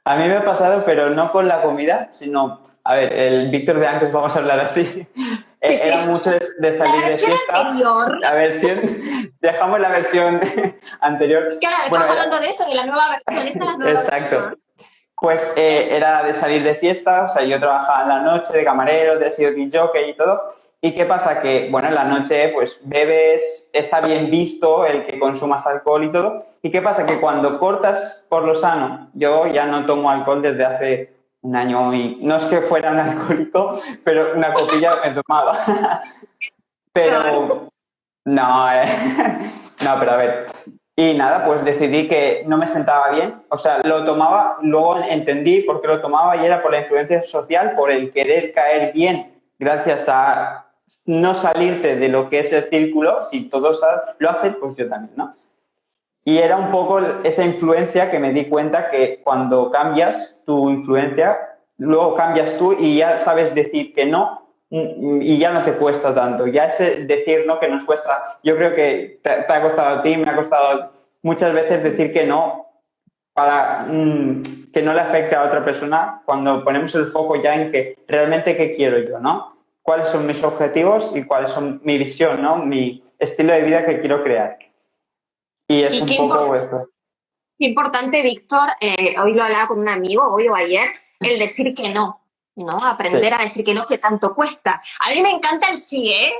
A mí me ha pasado, pero no con la comida, sino, a ver, el Víctor de antes, vamos a hablar así, era mucho de salir de fiesta. Anterior. La versión, dejamos la versión anterior. Claro, estamos hablando de eso, de la nueva versión, esta es la nueva versión. Pues era de salir de fiesta, o sea, yo trabajaba en la noche de camarero, de disc jockey y todo. ¿Y qué pasa? Que, bueno, en la noche, pues, bebes, está bien visto el que consumas alcohol y todo. ¿Y qué pasa? Que cuando cortas por lo sano, yo ya no tomo alcohol desde hace un año y no es que fuera un alcohólico, pero una copilla me tomaba. Pero, no, no, pero a ver. Y nada, pues decidí que no me sentaba bien. O sea, lo tomaba, luego entendí por qué lo tomaba y era por la influencia social, por el querer caer bien, gracias a no salirte de lo que es el círculo. Si todos lo hacen, pues yo también, ¿no? Y era un poco esa influencia que me di cuenta que cuando cambias tu influencia, luego cambias tú y ya sabes decir que no y ya no te cuesta tanto. Ya ese decir no que nos cuesta, yo creo que te ha costado a ti, me ha costado muchas veces decir que no para que no le afecte a otra persona cuando ponemos el foco ya en que realmente qué quiero yo, ¿no? Cuáles son mis objetivos y cuáles son mi visión, ¿no? Mi estilo de vida que quiero crear. Y es un poco esto. Qué importante, Víctor, hoy lo hablaba con un amigo, hoy o ayer, el decir que no, ¿no? Aprender a decir que no, que tanto cuesta. A mí me encanta el sí, ¿eh?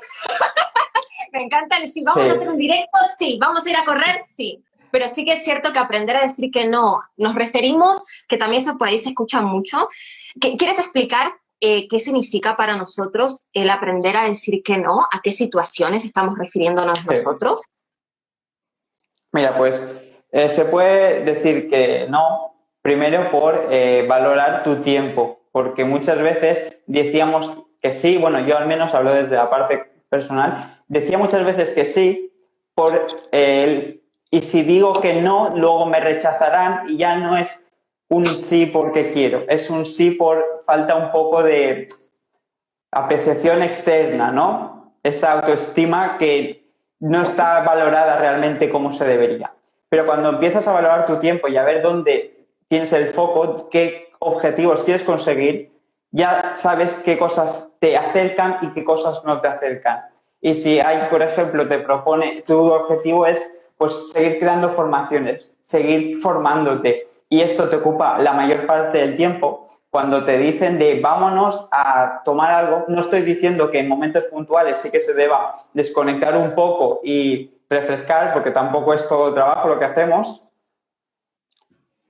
Me encanta el sí. ¿Vamos a hacer un directo? Sí. ¿Vamos a ir a correr? Sí. Pero sí que es cierto que aprender a decir que no, nos referimos, que también eso por ahí se escucha mucho. ¿Quieres explicar qué significa para nosotros el aprender a decir que no? ¿A qué situaciones estamos refiriéndonos nosotros? Mira, pues se puede decir que no, primero por valorar tu tiempo, porque muchas veces decíamos que sí, bueno, yo al menos hablo desde la parte personal, decía muchas veces que sí, por y si digo que no, luego me rechazarán y ya no es un sí porque quiero, es un sí por falta un poco de apreciación externa, ¿no? Esa autoestima que no está valorada realmente como se debería. Pero cuando empiezas a valorar tu tiempo y a ver dónde tienes el foco, qué objetivos quieres conseguir, ya sabes qué cosas te acercan y qué cosas no te acercan. Y si hay, por ejemplo, te propone, tu objetivo es pues seguir creando formaciones, seguir formándote, y esto te ocupa la mayor parte del tiempo. Cuando te dicen de vámonos a tomar algo, no estoy diciendo que en momentos puntuales sí que se deba desconectar un poco y refrescar, porque tampoco es todo el trabajo lo que hacemos,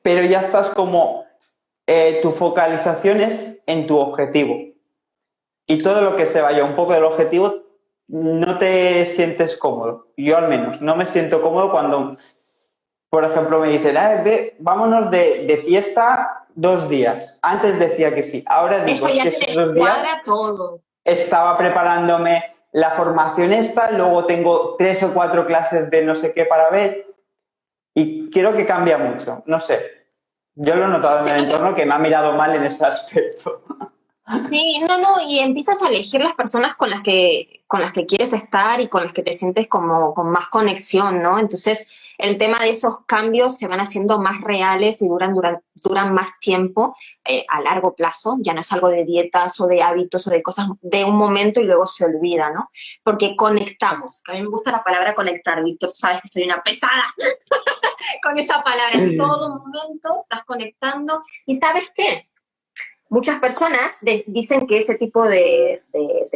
pero ya estás como tu focalización es en tu objetivo. Y todo lo que se vaya un poco del objetivo, no te sientes cómodo. Yo al menos no me siento cómodo cuando, por ejemplo, me dicen, vámonos de fiesta 2 días. Antes decía que sí, ahora digo, Eso es ya que te esos 2 días descuadra todo. estaba preparándome la formación esta, luego tengo 3 o 4 clases de no sé qué para ver y creo que cambia mucho, no sé. Yo lo he notado en el entorno que me ha mirado mal en ese aspecto. Sí, no, no, y empiezas a elegir las personas con las que quieres estar y con las que te sientes como con más conexión, ¿no? Entonces, el tema de esos cambios se van haciendo más reales y duran más tiempo a largo plazo. Ya no es algo de dietas o de hábitos o de cosas de un momento y luego se olvida, ¿no? Porque conectamos, que a mí me gusta la palabra conectar, Víctor, sabes que soy una pesada con esa palabra. En todo momento estás conectando y ¿sabes qué? Muchas personas dicen que ese tipo de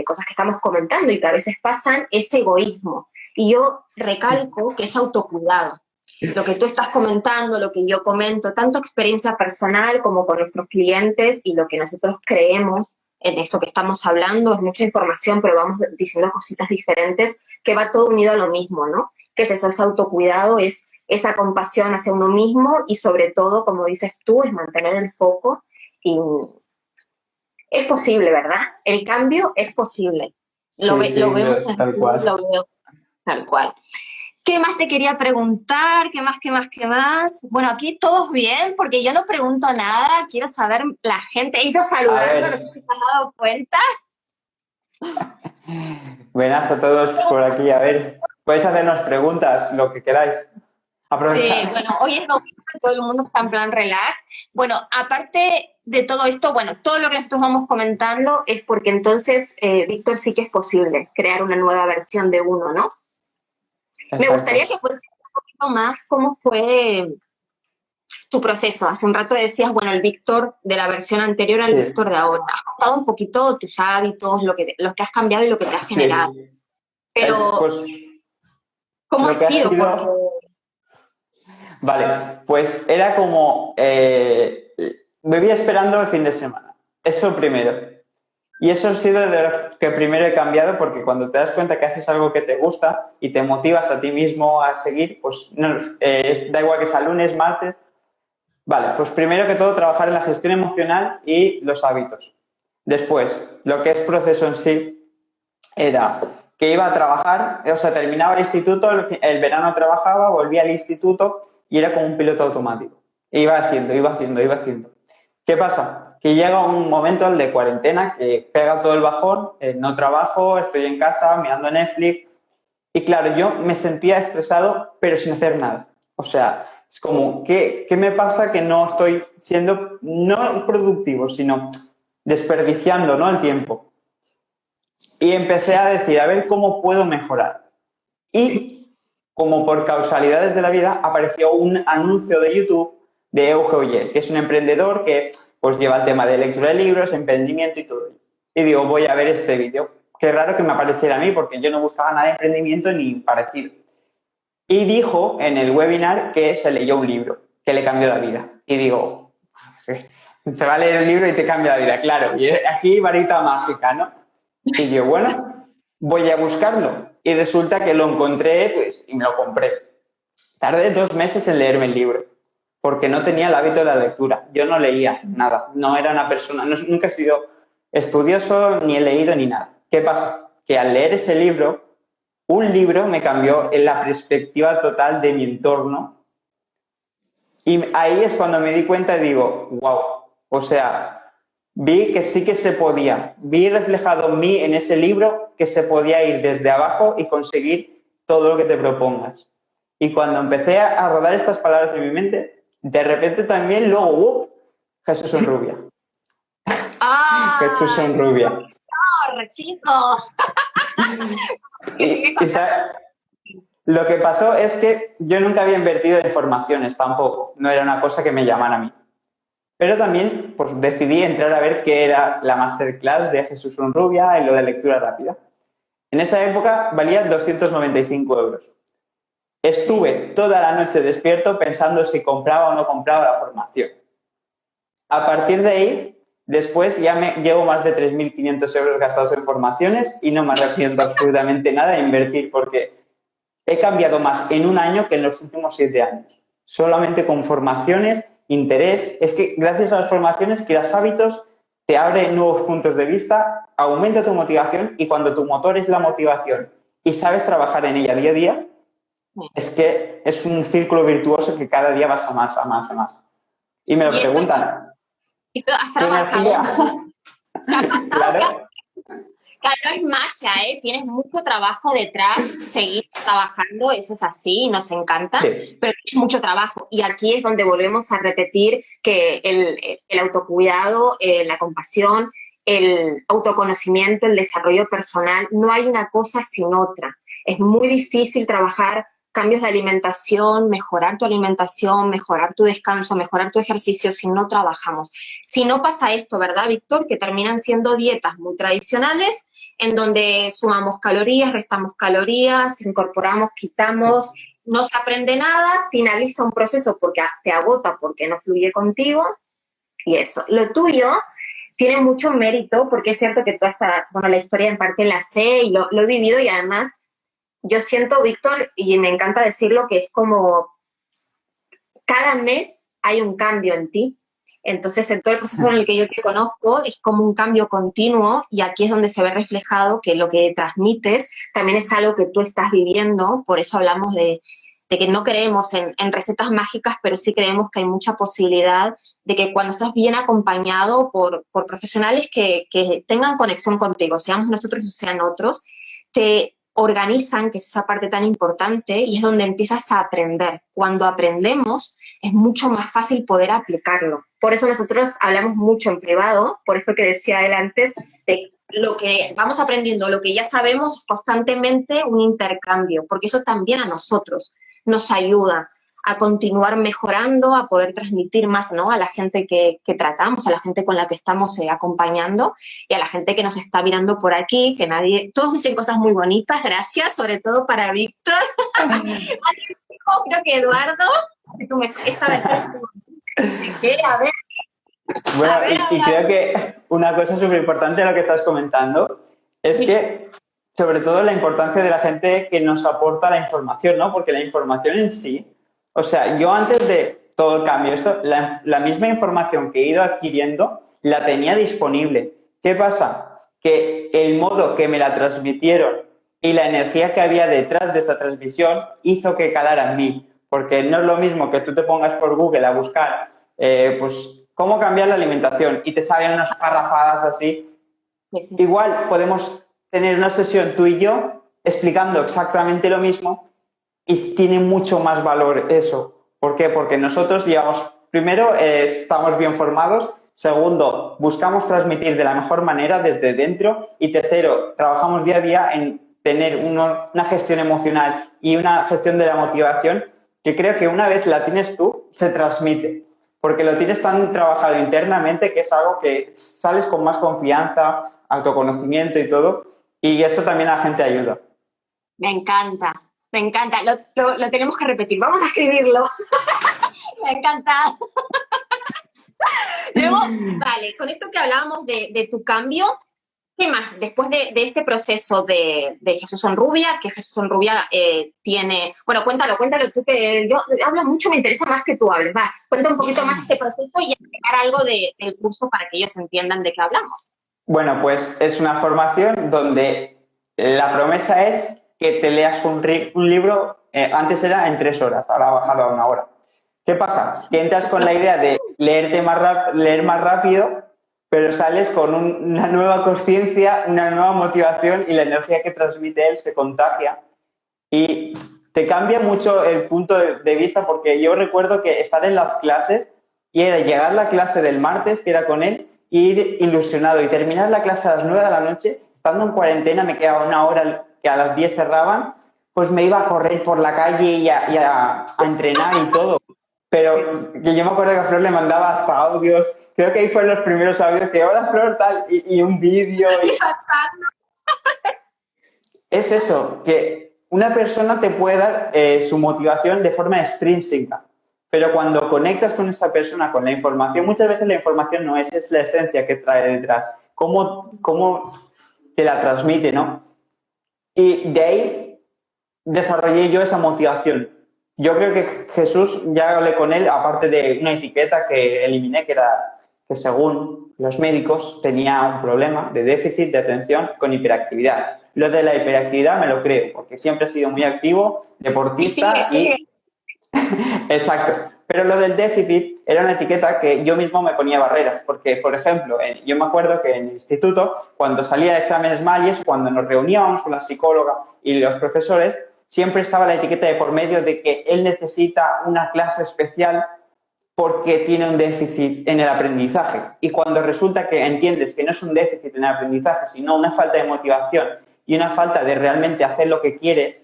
cosas que estamos comentando y que a veces pasan es egoísmo. Y yo recalco que es autocuidado. Lo que tú estás comentando, lo que yo comento, tanto experiencia personal como con nuestros clientes y lo que nosotros creemos en esto que estamos hablando, es mucha información, pero vamos diciendo cositas diferentes, que va todo unido a lo mismo, ¿no? Que es eso, es autocuidado, es esa compasión hacia uno mismo y sobre todo, como dices tú, es mantener el foco y es posible, ¿verdad? El cambio es posible. Lo, Sí, ve, lo sí, vemos así, tal cual. lo veo tal cual. ¿Qué más te quería preguntar? ¿Qué más, qué más, qué más? Bueno, aquí todos bien, porque yo no pregunto nada, quiero saber la gente. He ido A saludando, no sé ver, si te has dado cuenta. buenas a todos por aquí. A ver, podéis hacernos preguntas, lo que queráis. Sí, Aprovechar. bueno, hoy es domingo, todo el mundo está en plan relax. Bueno, aparte de todo esto, bueno, todo lo que nosotros vamos comentando es porque entonces, Víctor, sí que es posible crear una nueva versión de uno, ¿no? Me gustaría Exacto. que cuentes un poquito más cómo fue tu proceso. Hace un rato decías, bueno, el Víctor de la versión anterior al Sí, Víctor de ahora. Has contado un poquito tus hábitos, lo que has cambiado y lo que te has generado. sí. Pero, Pues ¿cómo ha lo que ha sido? Porque, sido. Vale, pues era como. Me voy esperando el fin de semana. Eso primero. Y eso ha sido de lo que primero he cambiado porque cuando te das cuenta que haces algo que te gusta y te motivas a ti mismo a seguir, pues no, da igual que sea lunes, martes. Vale, pues primero que todo trabajar en la gestión emocional y los hábitos. Después, lo que es proceso en sí era que iba a trabajar, o sea, terminaba el instituto, el verano trabajaba, volvía al instituto y era como un piloto automático. E iba haciendo, iba haciendo, iba haciendo. ¿Qué pasa? Que llega un momento, el de cuarentena, que pega todo el bajón, no trabajo, estoy en casa mirando Netflix y claro, yo me sentía estresado pero sin hacer nada. O sea, es como, ¿qué me pasa que no estoy siendo, no productivo, sino desperdiciando, ¿no?, el tiempo? Y empecé sí, a decir, a ver cómo puedo mejorar. Y como por causalidades de la vida, apareció un anuncio de YouTube de Euge Oyer, que es un emprendedor que pues lleva el tema de lectura de libros, emprendimiento y todo. Y digo, voy a ver este vídeo. Qué raro que me apareciera a mí, porque yo no buscaba nada de emprendimiento ni parecido. Y dijo en el webinar que se leyó un libro que le cambió la vida. Y digo, se va a leer un libro y te cambia la vida, claro. Y aquí varita mágica, ¿no? Y yo, bueno, voy a buscarlo. Y resulta que lo encontré, pues, y me lo compré. Tardé 2 meses en leerme el libro, porque no tenía el hábito de la lectura. Yo no leía nada, no era una persona, nunca he sido estudioso, ni he leído ni nada. ¿Qué pasa? Que al leer ese libro, un libro me cambió en la perspectiva total de mi entorno y ahí es cuando me di cuenta y digo, wow, o sea, vi que sí que se podía, vi reflejado en mí en ese libro que se podía ir desde abajo y conseguir todo lo que te propongas. Y cuando empecé a rodar estas palabras en mi mente, de repente también luego, Jesús en rubia. Jesús en rubia. Chicos. Y lo que pasó es que yo nunca había invertido en formaciones tampoco, no era una cosa que me llamara a mí. Pero también pues, decidí entrar a ver qué era la masterclass de Jesús Rubia y lo de lectura rápida. En esa época valía 295 euros. Estuve toda la noche despierto pensando si compraba o no compraba la formación. A partir de ahí, después ya llevo más de 3.500 euros gastados en formaciones y no me arrepiento absolutamente nada de invertir porque he cambiado más en un año que en los últimos 7 años. Solamente con formaciones, interés. Es que gracias a las formaciones creas hábitos, te abre nuevos puntos de vista, aumenta tu motivación y cuando tu motor es la motivación y sabes trabajar en ella día a día, es que es un círculo virtuoso que cada día vas a más, a más, a más. Y me lo preguntan. Esto has trabajado. Claro. Claro, es magia, ¿eh? Tienes mucho trabajo detrás, seguir trabajando, eso es así, nos encanta, Sí. pero tienes mucho trabajo. Y aquí es donde volvemos a repetir que el autocuidado, la compasión, el autoconocimiento, el desarrollo personal, no hay una cosa sin otra. Es muy difícil trabajar cambios de alimentación, mejorar tu descanso, mejorar tu ejercicio si no trabajamos. Si no pasa esto, ¿verdad, Víctor? Que terminan siendo dietas muy tradicionales en donde sumamos calorías, restamos calorías, incorporamos, quitamos, no se aprende nada, finaliza un proceso porque te agota, porque no fluye contigo y eso. Lo tuyo tiene mucho mérito porque es cierto que toda esta, bueno, la historia en parte la sé y lo he vivido y además yo siento, Víctor, y me encanta decirlo, que es como cada mes hay un cambio en ti. Entonces, en todo el proceso en el que yo te conozco, es como un cambio continuo y aquí es donde se ve reflejado que lo que transmites también es algo que tú estás viviendo. Por eso hablamos de que no creemos en recetas mágicas, pero sí creemos que hay mucha posibilidad de que cuando estás bien acompañado por profesionales que tengan conexión contigo, seamos nosotros o sean otros, te organizan, que es esa parte tan importante, y es donde empiezas a aprender. Cuando aprendemos, es mucho más fácil poder aplicarlo. Por eso nosotros hablamos mucho en privado, por eso que decía él antes, de lo que vamos aprendiendo, lo que ya sabemos, constantemente un intercambio, porque eso también a nosotros nos ayuda a continuar mejorando, a poder transmitir más, ¿no?, a la gente que tratamos, a la gente con la que estamos acompañando y a la gente que nos está mirando por aquí, que todos dicen cosas muy bonitas, gracias, sobre todo para Víctor. Creo que Eduardo, esta versión, a ver. Bueno, y creo que una cosa súper importante de lo que estás comentando es que, sobre todo, la importancia de la gente que nos aporta la información, ¿no? Porque la información en sí, o sea, yo antes de todo el cambio, la misma información que he ido adquiriendo la tenía disponible. ¿Qué pasa? Que el modo que me la transmitieron y la energía que había detrás de esa transmisión hizo que calara en mí. Porque no es lo mismo que tú te pongas por Google a buscar, pues, cómo cambiar la alimentación y te salen unas parrafadas así. Sí. Igual podemos tener una sesión tú y yo explicando exactamente lo mismo y tiene mucho más valor eso. ¿Por qué? Porque nosotros primero, estamos bien formados. Segundo, buscamos transmitir de la mejor manera desde dentro. Y tercero, trabajamos día a día en tener una gestión emocional y una gestión de la motivación que creo que una vez la tienes tú, se transmite. Porque lo tienes tan trabajado internamente que es algo que sales con más confianza, autoconocimiento y todo. Y eso también a la gente ayuda. Me encanta. Me encanta, lo tenemos que repetir, vamos a escribirlo. Me ha encantado. Luego, vale, con esto que hablábamos de tu cambio, ¿Qué más? Después de este proceso de Jesús Honrubia, que Jesús Honrubia tiene... Bueno, cuéntalo tú, que yo hablo mucho, me interesa más que tú hables. Va, cuenta un poquito más este proceso y explicar algo del curso para que ellos entiendan de qué hablamos. Bueno, pues es una formación donde la promesa es que te leas un libro, antes era en 3 horas, ahora ha bajado a 1 hora. ¿Qué pasa? Que entras con la idea de leer más rápido, pero sales con una nueva conciencia, una nueva motivación y la energía que transmite él se contagia. Y te cambia mucho el punto de vista, porque yo recuerdo que estar en las clases y era llegar a la clase del martes, que era con él, e ir ilusionado y terminar la clase a las 9 de la noche, estando en cuarentena, me quedaba 1 hora que a las 10 cerraban, pues me iba a correr por la calle y a entrenar y todo. Pero que yo me acuerdo que a Flor le mandaba hasta audios, creo que ahí fueron los primeros audios, que hola Flor, tal, y un vídeo. Es eso, que una persona te puede dar su motivación de forma extrínseca, pero cuando conectas con esa persona, con la información, muchas veces la información no es la esencia que trae detrás, cómo te la transmite, ¿no? Y de ahí desarrollé yo esa motivación. Yo creo que Jesús, ya hablé con él, aparte de una etiqueta que eliminé, que era que según los médicos tenía un problema de déficit de atención con hiperactividad. Lo de la hiperactividad me lo creo, porque siempre he sido muy activo, deportista y... Exacto. Pero lo del déficit era una etiqueta que yo mismo me ponía barreras, porque, por ejemplo, yo me acuerdo que en el instituto, cuando salía de exámenes Mayes, cuando nos reuníamos con la psicóloga y los profesores, siempre estaba la etiqueta de por medio de que él necesita una clase especial porque tiene un déficit en el aprendizaje. Y cuando resulta que entiendes que no es un déficit en el aprendizaje, sino una falta de motivación y una falta de realmente hacer lo que quieres,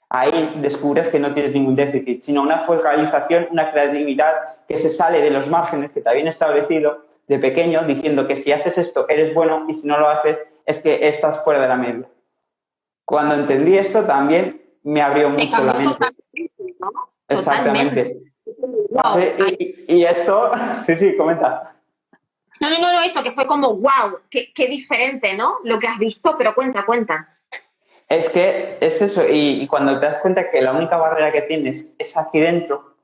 ahí descubres que no tienes ningún déficit, sino una focalización, una creatividad que se sale de los márgenes que te habían establecido de pequeño, diciendo que si haces esto eres bueno y si no lo haces es que estás fuera de la media. Cuando entendí esto también me abrió mucho la mente. ¿No? Exactamente. Wow. Y esto, sí, comenta. No, eso, que fue como, wow, qué diferente, ¿no? Lo que has visto, pero cuenta. Es que es eso, y cuando te das cuenta que la única barrera que tienes es aquí dentro,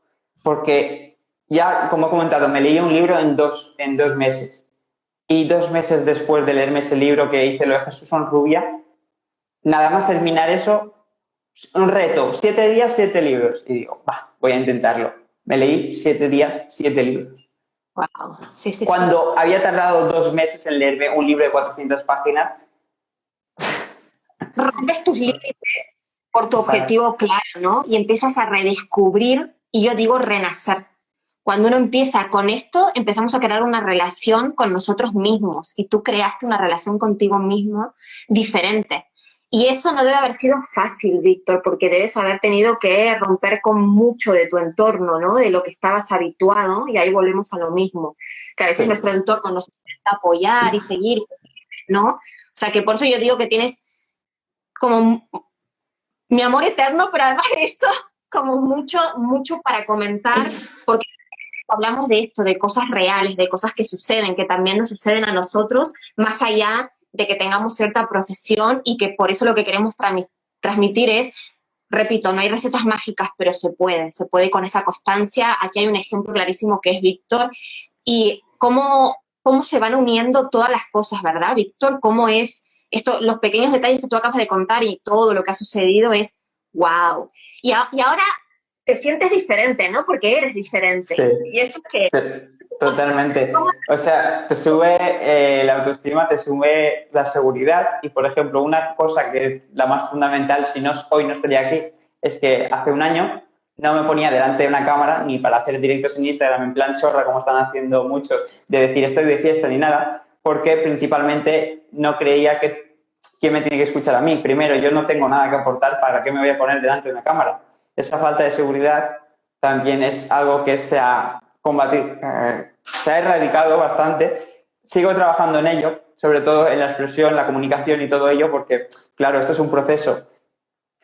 porque ya, como he comentado, me leí un libro en dos meses, y 2 meses después de leerme ese libro que hice, lo de Jesús Honrubia, nada más terminar eso, un reto, 7 días, 7 libros, y digo, voy a intentarlo. Me leí 7 días, 7 libros. Wow. Sí. Cuando había tardado 2 meses en leerme un libro de 400 páginas, rompes tus límites por tu objetivo claro, ¿no? Y empiezas a redescubrir, y yo digo renacer. Cuando uno empieza con esto, empezamos a crear una relación con nosotros mismos, y tú creaste una relación contigo mismo diferente. Y eso no debe haber sido fácil, Víctor, porque debes haber tenido que romper con mucho de tu entorno, ¿no? De lo que estabas habituado, y ahí volvemos a lo mismo, que a veces nuestro entorno nos intenta apoyar y seguir, ¿no? O sea, que por eso yo digo que tienes como mi amor eterno, pero además de esto, como mucho para comentar, porque hablamos de esto, de cosas reales, de cosas que suceden, que también nos suceden a nosotros, más allá de que tengamos cierta profesión, y que por eso lo que queremos transmitir es, repito, no hay recetas mágicas, pero se puede con esa constancia. Aquí hay un ejemplo clarísimo que es Víctor, y cómo se van uniendo todas las cosas, ¿verdad, Víctor? Cómo es esto, los pequeños detalles que tú acabas de contar y todo lo que ha sucedido es wow. Y ahora te sientes diferente, ¿no? Porque eres diferente. Sí. Y eso que... Totalmente. O sea, te sube la autoestima, te sube la seguridad, y, por ejemplo, una cosa que es la más fundamental, si no hoy no estaría aquí, es que hace 1 año no me ponía delante de una cámara ni para hacer directos en Instagram en plan chorra, como están haciendo muchos, de decir estoy de fiesta ni nada, porque principalmente no creía que quién me tiene que escuchar a mí. Primero, yo no tengo nada que aportar, ¿para qué me voy a poner delante de una cámara? Esa falta de seguridad también es algo que se ha erradicado bastante. Sigo trabajando en ello, sobre todo en la expresión, la comunicación y todo ello, porque, claro, esto es un proceso.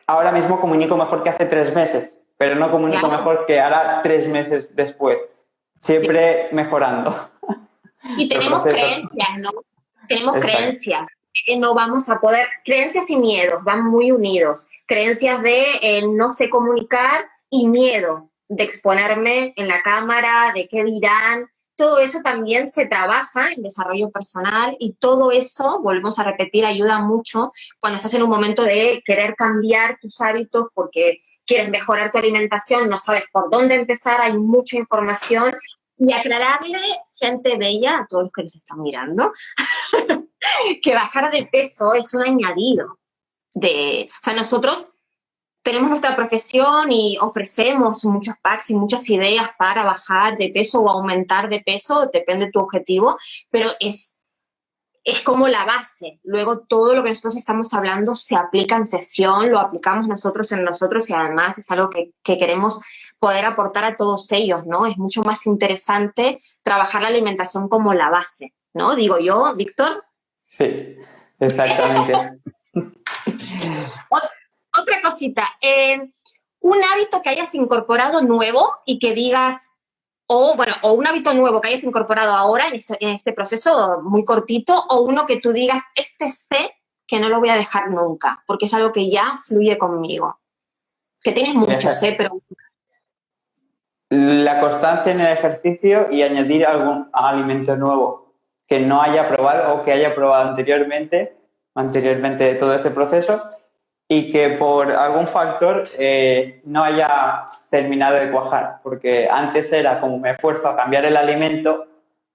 Ahora mismo comunico mejor que hace 3 meses, pero no comunico mejor que ahora 3 meses después. Siempre mejorando. Y tenemos creencias, ¿no? Tenemos creencias. que no vamos a poder, creencias y miedos van muy unidos, creencias de no sé comunicar y miedo de exponerme en la cámara, de qué dirán, todo eso también se trabaja en desarrollo personal y todo eso, volvemos a repetir, ayuda mucho cuando estás en un momento de querer cambiar tus hábitos porque quieres mejorar tu alimentación, no sabes por dónde empezar, hay mucha información y aclararle, gente bella, a todos los que nos están mirando, que bajar de peso es un añadido. O sea, nosotros tenemos nuestra profesión y ofrecemos muchos packs y muchas ideas para bajar de peso o aumentar de peso, depende de tu objetivo, pero es como la base. Luego todo lo que nosotros estamos hablando se aplica en sesión, lo aplicamos nosotros en nosotros y además es algo que queremos poder aportar a todos ellos, ¿no? Es mucho más interesante trabajar la alimentación como la base, ¿no? Digo yo, Víctor. Sí, exactamente. Otra cosita, un hábito que hayas incorporado nuevo y que digas, o un hábito nuevo que hayas incorporado ahora en este proceso muy cortito, o uno que tú digas, sé que no lo voy a dejar nunca, porque es algo que ya fluye conmigo. Que tienes muchos, pero... La constancia en el ejercicio y añadir algún alimento nuevo que no haya probado o que haya probado anteriormente de todo este proceso y que por algún factor no haya terminado de cuajar, porque antes era como me esfuerzo a cambiar el alimento,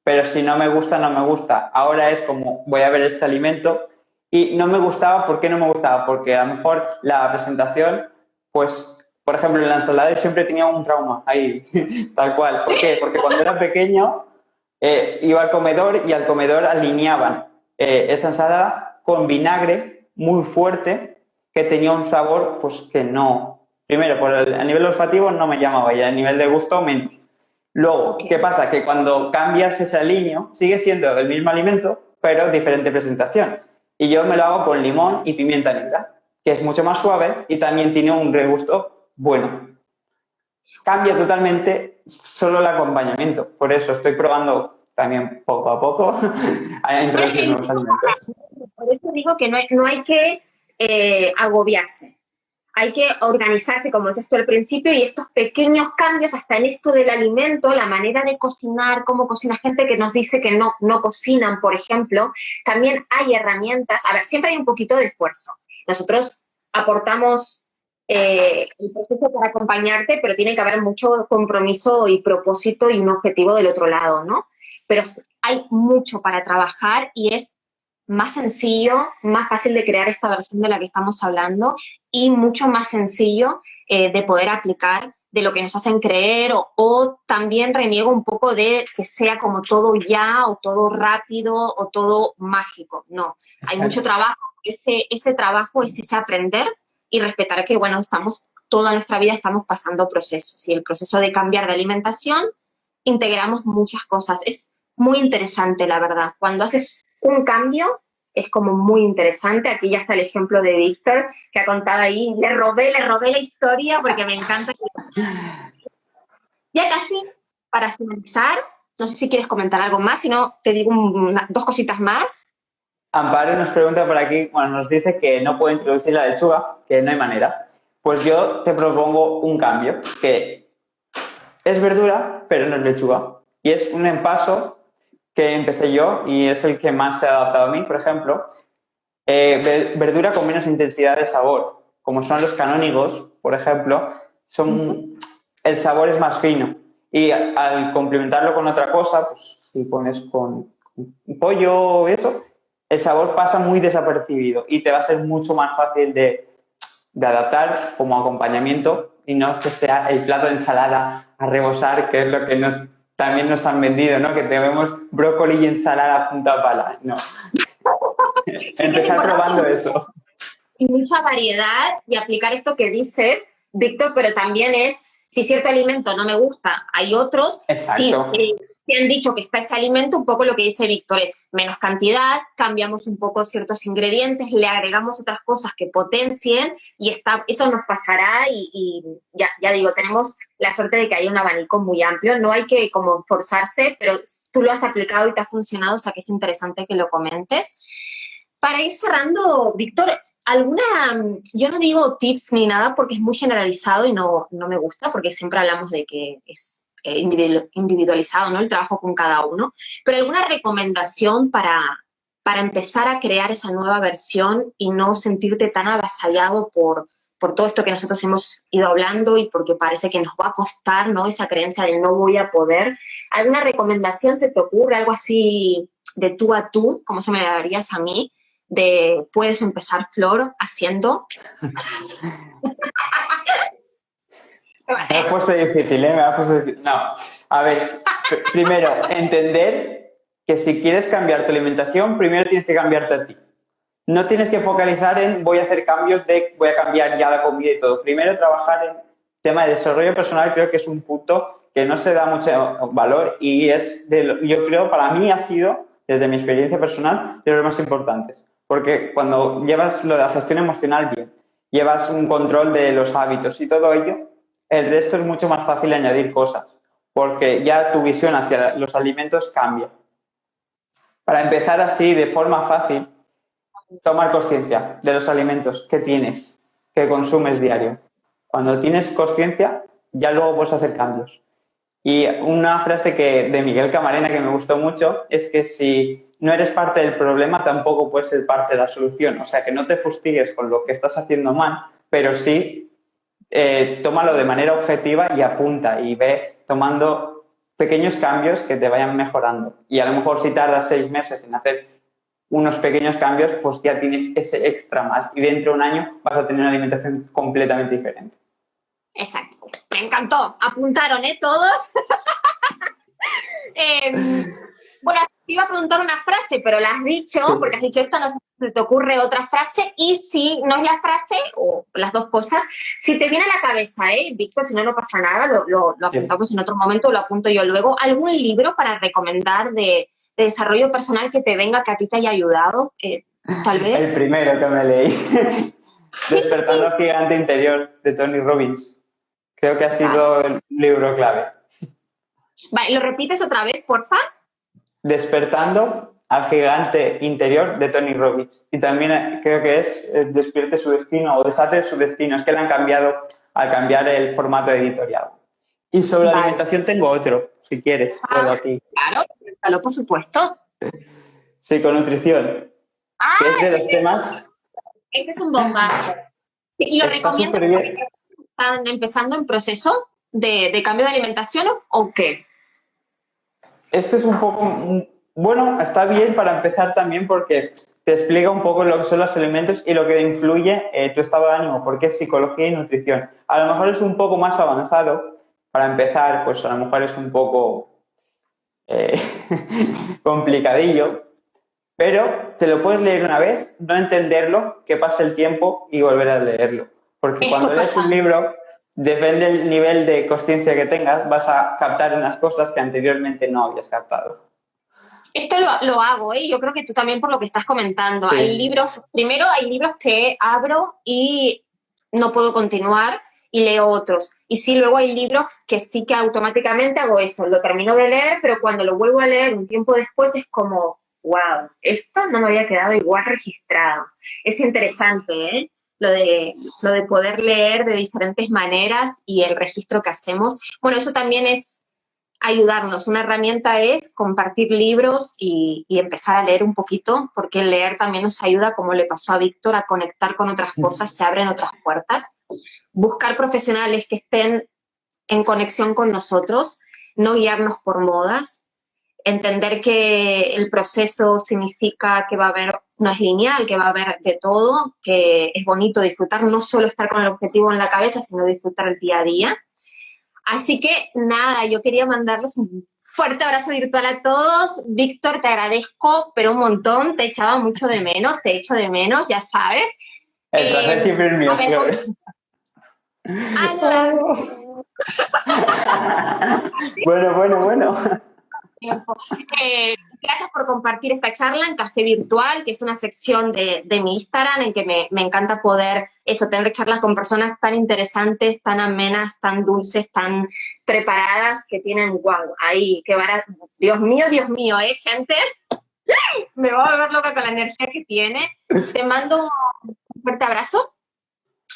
pero si no me gusta, no me gusta. Ahora es como voy a ver este alimento y no me gustaba. ¿Por qué no me gustaba? Porque a lo mejor la presentación, pues, por ejemplo, en la ensalada yo siempre tenía un trauma ahí, tal cual. ¿Por qué? Porque cuando era pequeño iba al comedor y al comedor alineaban esa ensalada con vinagre muy fuerte que tenía un sabor pues que no, primero a nivel olfativo no me llamaba y a nivel de gusto menos. Luego, ¿qué pasa? Que cuando cambias ese aliño sigue siendo el mismo alimento pero diferente presentación y yo me lo hago con limón y pimienta negra, que es mucho más suave y también tiene un regusto bueno. Cambia totalmente solo el acompañamiento, por eso estoy probando también poco a poco a introducir nuevos alimentos. Por eso digo que no hay que agobiarse. Hay que organizarse, como decías tú al principio, y estos pequeños cambios, hasta en esto del alimento, la manera de cocinar, cómo cocina gente que nos dice que no cocinan, por ejemplo, también hay herramientas. A ver, siempre hay un poquito de esfuerzo. Nosotros aportamos el proceso para acompañarte, pero tiene que haber mucho compromiso y propósito y un objetivo del otro lado, ¿no? Pero hay mucho para trabajar y es más sencillo, más fácil de crear esta versión de la que estamos hablando y mucho más sencillo de poder aplicar de lo que nos hacen creer o también reniego un poco de que sea como todo ya o todo rápido o todo mágico. No, hay mucho trabajo. Ese trabajo es ese aprender y respetar que, bueno, toda nuestra vida estamos pasando procesos y el proceso de cambiar de alimentación integramos muchas cosas. Es muy interesante, la verdad. Cuando haces un cambio es como muy interesante. Aquí ya está el ejemplo de Víctor, que ha contado ahí. Le robé la historia porque me encanta. Ya casi, para finalizar, no sé si quieres comentar algo más, si no, te digo dos cositas más. Amparo nos pregunta por aquí, bueno, nos dice que no puede introducir la lechuga, que no hay manera. Pues yo te propongo un cambio, que es verdura, pero no es lechuga. Y es un empaso que empecé yo y es el que más se ha adaptado a mí, por ejemplo. Verdura con menos intensidad de sabor, como son los canónigos, por ejemplo, el sabor es más fino. Y al complementarlo con otra cosa, pues si pones con pollo o eso, el sabor pasa muy desapercibido y te va a ser mucho más fácil de adaptar como acompañamiento y no que sea el plato de ensalada a rebosar, que es lo que también nos han vendido, ¿no? Que tenemos brócoli y ensalada a punta pala. No. Sí, empezar probando eso. Y mucha variedad y aplicar esto que dices, Víctor, pero también es, si cierto alimento no me gusta, hay otros. Exacto. Sí, te han dicho que está ese alimento, un poco lo que dice Víctor es menos cantidad, cambiamos un poco ciertos ingredientes, le agregamos otras cosas que potencien y eso nos pasará y ya digo, tenemos la suerte de que hay un abanico muy amplio, no hay que como forzarse, pero tú lo has aplicado y te ha funcionado, o sea que es interesante que lo comentes. Para ir cerrando, Víctor, yo no digo tips ni nada porque es muy generalizado y no me gusta, porque siempre hablamos de que es individualizado, ¿no? El trabajo con cada uno, pero alguna recomendación para empezar a crear esa nueva versión y no sentirte tan avasallado por todo esto que nosotros hemos ido hablando y porque parece que nos va a costar, ¿no? Esa creencia de no voy a poder. ¿Alguna recomendación se te ocurre? Algo así de tú a tú, como se me darías a mí, de puedes empezar, Flor, haciendo. Me ha puesto difícil, ¿eh? Me ha puesto difícil. No, a ver, primero, entender que si quieres cambiar tu alimentación, primero tienes que cambiarte a ti. No tienes que focalizar en voy a hacer cambios voy a cambiar ya la comida y todo. Primero, trabajar en tema de desarrollo personal creo que es un punto que no se da mucho valor y yo creo, para mí ha sido, desde mi experiencia personal, de los más importantes. Porque cuando llevas lo de la gestión emocional bien, llevas un control de los hábitos y todo ello, el resto es mucho más fácil añadir cosas, porque ya tu visión hacia los alimentos cambia. Para empezar así, de forma fácil, tomar conciencia de los alimentos que tienes, que consumes diario. Cuando tienes conciencia, ya luego puedes hacer cambios. Y una frase de Miguel Camarena que me gustó mucho es que si no eres parte del problema, tampoco puedes ser parte de la solución. O sea, que no te fustigues con lo que estás haciendo mal, pero sí tómalo de manera objetiva y apunta y ve tomando pequeños cambios que te vayan mejorando. Y a lo mejor si tardas 6 meses en hacer unos pequeños cambios, pues ya tienes ese extra más y dentro de un año vas a tener una alimentación completamente diferente. Exacto. Me encantó. Apuntaron, todos. Bueno, te iba a preguntar una frase, pero la has dicho, sí. Porque has dicho esta, no sé si se te ocurre otra frase, y si no es la frase, o las dos cosas, si te viene a la cabeza, Víctor, si no, no pasa nada, lo apuntamos en otro momento, lo apunto yo luego, ¿algún libro para recomendar de desarrollo personal que te venga, que a ti te haya ayudado, tal vez? El primero que me leí, Despertando al Gigante Interior, de Tony Robbins. Creo que ha sido el libro clave. Vale, ¿lo repites otra vez, porfa? Despertando al Gigante Interior, de Tony Robbins. Y también creo que es Despierte su destino o Desate su destino. Es que le han cambiado al cambiar el formato editorial. Y sobre la alimentación tengo otro, si quieres, puedo aquí. Claro, por supuesto. Psiconutrición. Que es de los temas... Ese es un bombazo. ¿Y lo recomiendas porque están empezando en proceso de cambio de alimentación o qué? Este es un poco... Bueno, está bien para empezar también porque te explica un poco lo que son los alimentos y lo que influye tu estado de ánimo, porque es psicología y nutrición. A lo mejor es un poco más avanzado. Para empezar, pues a lo mejor es un poco complicadillo, pero te lo puedes leer una vez, no entenderlo, que pase el tiempo y volver a leerlo. Porque cuando lees un libro, depende del nivel de conciencia que tengas, vas a captar unas cosas que anteriormente no habías captado. Esto lo hago, yo creo que tú también por lo que estás comentando. Sí. Hay libros que abro y no puedo continuar y leo otros. Y sí, luego hay libros que sí que automáticamente hago eso, lo termino de leer, pero cuando lo vuelvo a leer un tiempo después es como, wow, esto no me había quedado igual registrado. Es interesante, Lo de poder leer de diferentes maneras y el registro que hacemos. Bueno, eso también es ayudarnos. Una herramienta es compartir libros y empezar a leer un poquito, porque el leer también nos ayuda, como le pasó a Víctor, a conectar con otras cosas, se abren otras puertas. Buscar profesionales que estén en conexión con nosotros, no guiarnos por modas, entender que el proceso significa que va a haber, no es lineal, que va a haber de todo, que es bonito disfrutar, no solo estar con el objetivo en la cabeza, sino disfrutar el día a día. Así que nada, yo quería mandarles un fuerte abrazo virtual a todos. Víctor, te agradezco, pero un montón, te echaba mucho de menos, te echo de menos, ya sabes. El placer siempre es mío. Bueno. Gracias por compartir esta charla en Café Virtual, que es una sección de mi Instagram en que me encanta poder tener charlas con personas tan interesantes, tan amenas, tan dulces, tan preparadas, que tienen, wow, ahí, qué barato. Dios mío, gente. Me voy a volver loca con la energía que tiene. Te mando un fuerte abrazo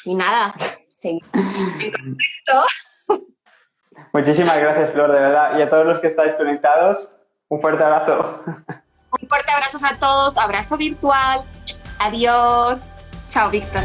y nada, seguimos en contacto. Muchísimas gracias, Flor, de verdad. Y a todos los que estáis conectados, un fuerte abrazo. Un fuerte abrazo a todos, abrazo virtual. Adiós. Chao, Víctor.